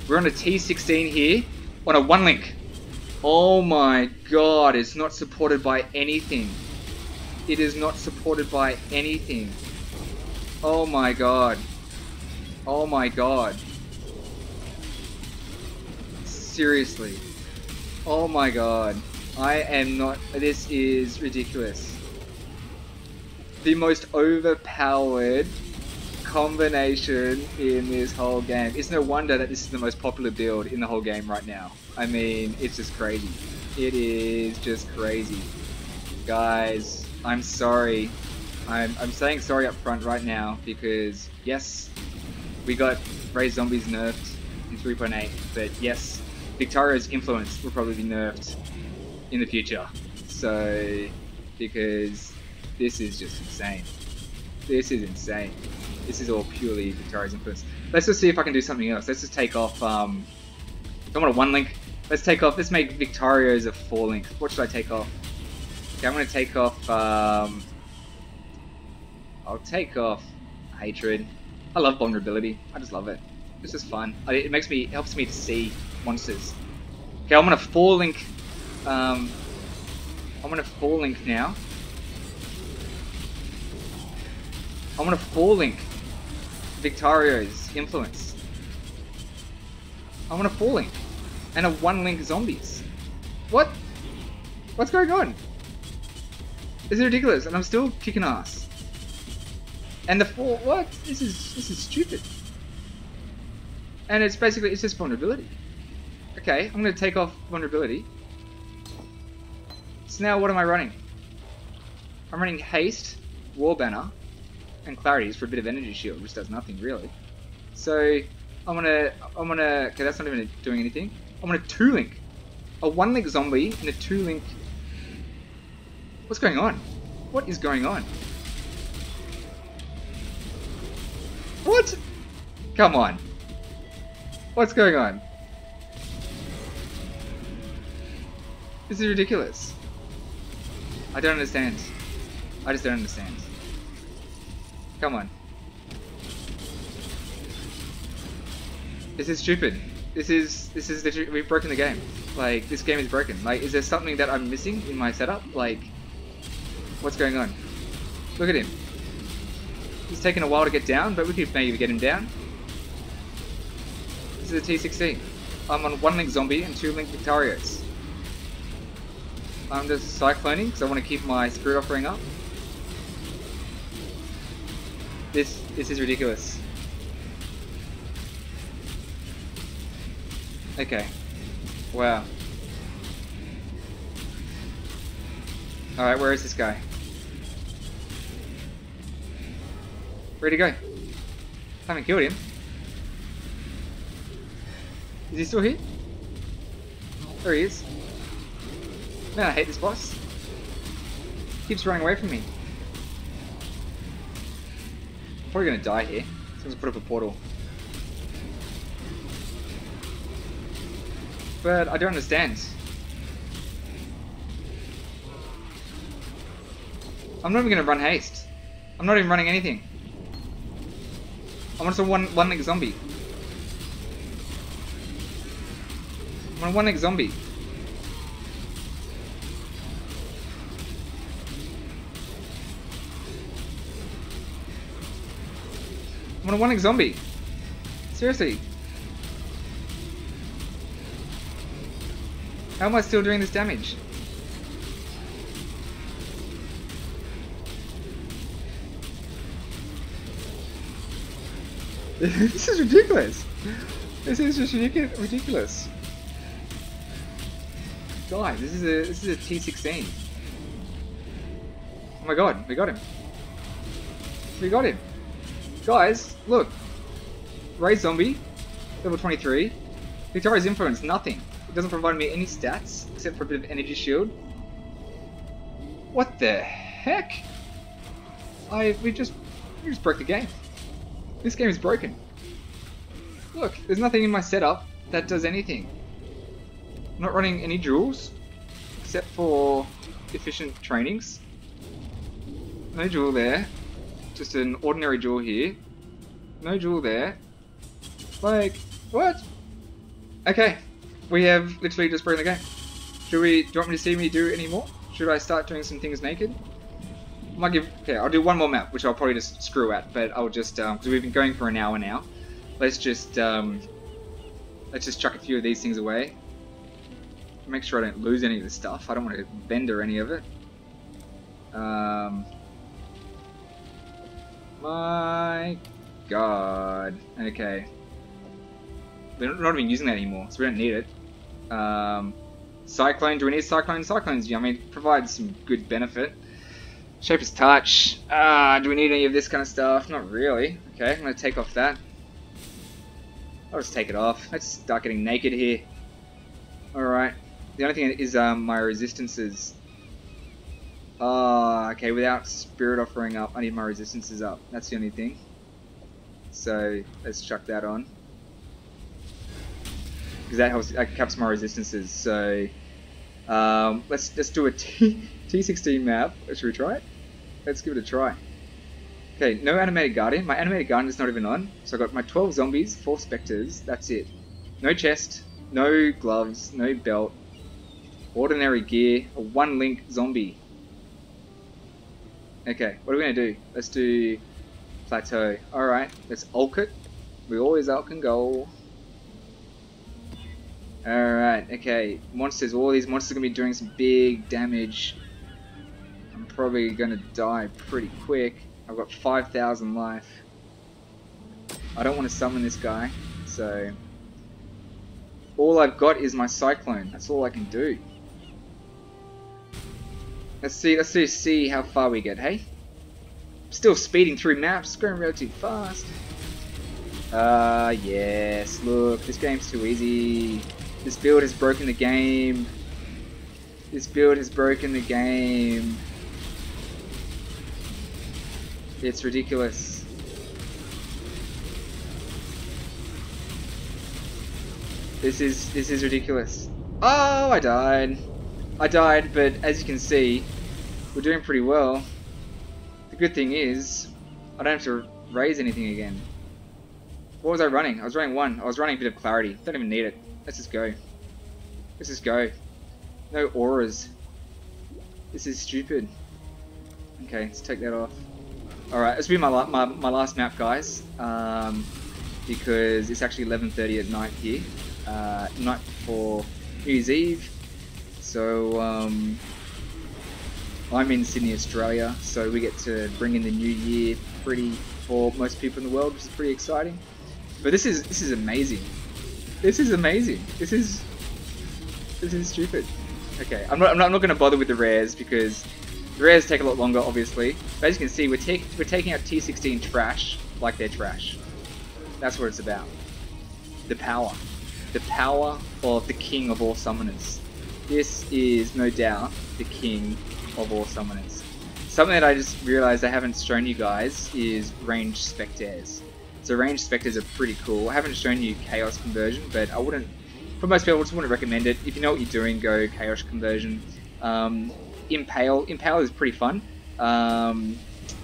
We're on a T16 here on a 1-link. Oh my god, it's not supported by anything. It is not supported by anything. Oh my god. Oh my god. Seriously. Oh my god. I am not... This is ridiculous. The most overpowered combination in this whole game. It's no wonder that this is the most popular build in the whole game right now. I mean, it's just crazy. It is just crazy. Guys, I'm sorry. I'm saying sorry up front right now because, yes, we got Raise Zombies nerfed in 3.8, but yes, Victario's influence will probably be nerfed in the future. So, because this is just insane. This is insane. This is all purely Victario's influence. Let's just see if I can do something else. Let's just take off, don't want a 1-link. Let's take off, let's make Victario's a 4-link. What should I take off? Okay, I'm going to take off, I'll take off Hatred. I love Vulnerability. I just love it. It's just fun. It makes me, it helps me to see monsters. Okay, I'm going to 4-link, I'm going to 4-link now. I'm going to 4-link Victario's influence. I'm going to 4-link. and a 1-link zombies. What? What's going on? This is ridiculous, and I'm still kicking ass. And the 4, what? This is stupid. And it's basically, it's just vulnerability. Okay, I'm gonna take off vulnerability. So now what am I running? I'm running haste, war banner, and clarities for a bit of energy shield, which does nothing really. So I'm gonna, okay, that's not even doing anything. I'm gonna 2-link. A 1-link zombie and a 2-link. What's going on? What is going on? What? Come on. What's going on? This is ridiculous. I don't understand. I just don't understand. Come on. This is stupid. This is literally, we've broken the game. Like, this game is broken. Like, is there something that I'm missing in my setup? Like, what's going on? Look at him. He's taken a while to get down, but we could maybe get him down. This is a T16. I'm on 1-link zombie and 2-link Victorios. I'm just cycloning because I want to keep my spirit offering up. This is ridiculous. Okay. Wow. Alright, where is this guy? Where'd he go? Haven't killed him. Is he still here? There he is. Man, I hate this boss. Keeps running away from me. I'm probably gonna die here. Someone's put up a portal. But I don't understand. I'm not even gonna run haste. I'm not even running anything. I'm just a 1-link zombie. I'm on a 1-link zombie. I'm on a 1-link zombie. Seriously. How am I still doing this damage? This is ridiculous. This is just ridiculous. Guys, this is a T16. Oh my god, we got him. We got him. Guys, look. Raid zombie, level 23. Victoria's influence, nothing. It doesn't provide me any stats except for a bit of energy shield. What the heck? We just broke the game. This game is broken. Look, there's nothing in my setup that does anything. I'm not running any jewels except for efficient trainings. No jewel there. Just an ordinary jewel here. No jewel there. Like, what? Okay, we have literally just broken the game. Do you want me to see me do any more? Should I start doing some things naked? I might give, okay, I'll do one more map, which I'll probably just screw at, but I'll just, because we've been going for an hour now. Let's just chuck a few of these things away. Make sure I don't lose any of this stuff. I don't want to vendor any of it. My god. Okay. We're not even using that anymore, so we don't need it. Cyclone, do we need Cyclone? Cyclone's, I mean, provides some good benefit. Shaper's Touch. Do we need any of this kind of stuff? Not really. Okay, I'm going to take off that. I'll just take it off. Let's start getting naked here. Alright. The only thing is my resistances. Okay, without Spirit offering up, I need my resistances up. That's the only thing. So, let's chuck that on. Because that helps, that caps my resistances. So, let's do a T16 map. Should we try it? Let's give it a try. Okay, no Animated Guardian. My Animated Guardian is not even on. So I got my 12 zombies, 4 specters. That's it. No chest, no gloves, no belt. Ordinary gear, a 1-link zombie. Okay, what are we going to do? Let's do plateau. Alright, let's ulk it. We always ulk and go. Alright, okay. Monsters, all these monsters are going to be doing some big damage. I'm probably going to die pretty quick. I've got 5,000 life. I don't want to summon this guy, so... all I've got is my Cyclone. That's all I can do. Let's see how far we get, hey? Still speeding through maps, going relatively fast. Yes, look, this game's too easy. This build has broken the game. This build has broken the game. It's ridiculous. This is ridiculous. Oh, I died. I died, but as you can see, we're doing pretty well. The good thing is, I don't have to raise anything again. What was I running? I was running 1. I was running a bit of clarity. Don't even need it. Let's just go. Let's just go. No auras. This is stupid. Okay, let's take that off. Alright, this will be my last map, guys. Because it's actually 11:30 at night here. Night before New Year's Eve. So, I'm in Sydney, Australia, so we get to bring in the new year for most people in the world, which is pretty exciting. But this is amazing. This is amazing. This is stupid. Okay, I'm not going to bother with the rares because the rares take a lot longer, obviously. But as you can see, we're taking out T16 trash like they're trash. That's what it's about. The power of the king of all summoners. This is no doubt the king of all summoners. Something that I just realized I haven't shown you guys is ranged spectres. So ranged spectres are pretty cool. I haven't shown you chaos conversion, but I wouldn't, for most people, I just wouldn't recommend it. If you know what you're doing, go chaos conversion. Impale is pretty fun.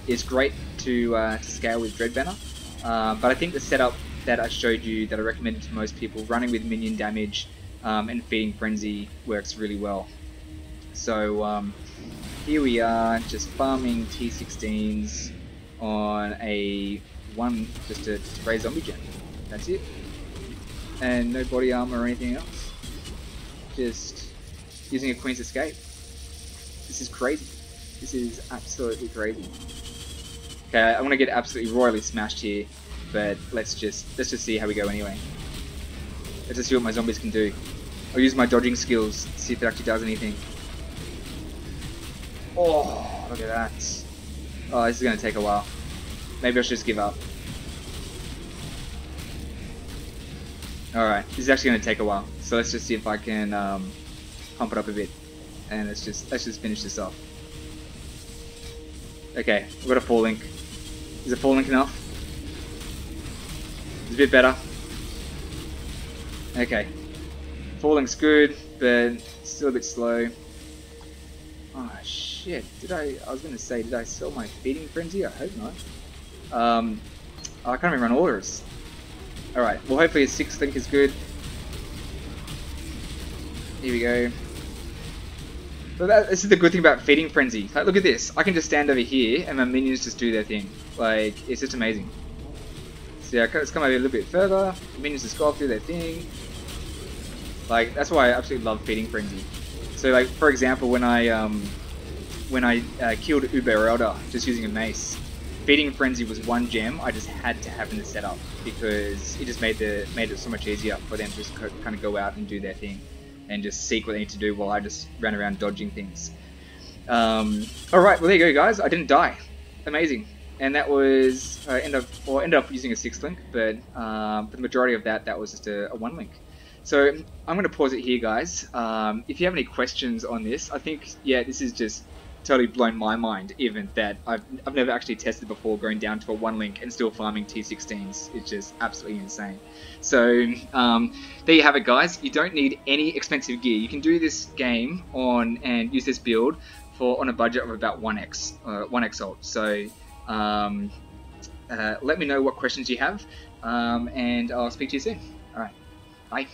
It's great to scale with Dreadbanner, but I think the setup that I showed you, that I recommended to most people, running with minion damage and feeding frenzy, works really well. So here we are, just farming T16s on a just to raise zombie gen. That's it. And no body armor or anything else. Just using a Queen's Escape. This is crazy. This is absolutely crazy. Okay, I'm gonna get absolutely royally smashed here, but let's just see how we go anyway. Let's just see what my zombies can do. I'll use my dodging skills to see if it actually does anything. Oh, look at that. Oh, this is gonna take a while. Maybe I should just give up. Alright, this is actually gonna take a while. So let's just see if I can pump it up a bit. And let's just finish this off. Okay, we've got a 4 link. Is a 4 link enough? It's a bit better. Okay. 4 link's good, but still a bit slow. Oh shit, I was gonna say, did I sell my feeding frenzy? I hope not. I can't even run orders. Alright, well hopefully a 6th link is good. Here we go. So this is the good thing about feeding frenzy. Like, look at this. I can just stand over here and my minions just do their thing. Like, it's just amazing. So yeah, let's come over a little bit further. The minions just go off, do their thing. Like, that's why I absolutely love feeding frenzy. So like, for example, when I killed Uberelda just using a mace, feeding frenzy was one gem I just had to have in the setup because it just made it so much easier for them to just kind of go out and do their thing and just seek what they need to do while I just ran around dodging things. Alright, well there you go guys, I didn't die. Amazing. And that was, ended up using a 6th link, but for the majority of that was just a 1 link. So I'm going to pause it here guys. If you have any questions on this, I think, yeah, this is just totally blown my mind, even that I've never actually tested before going down to a 1 link and still farming T16s. It's just absolutely insane. So there you have it guys. You don't need any expensive gear. You can do this game and use this build on a budget of about 1x alt. So let me know what questions you have and I'll speak to you soon. Alright, bye.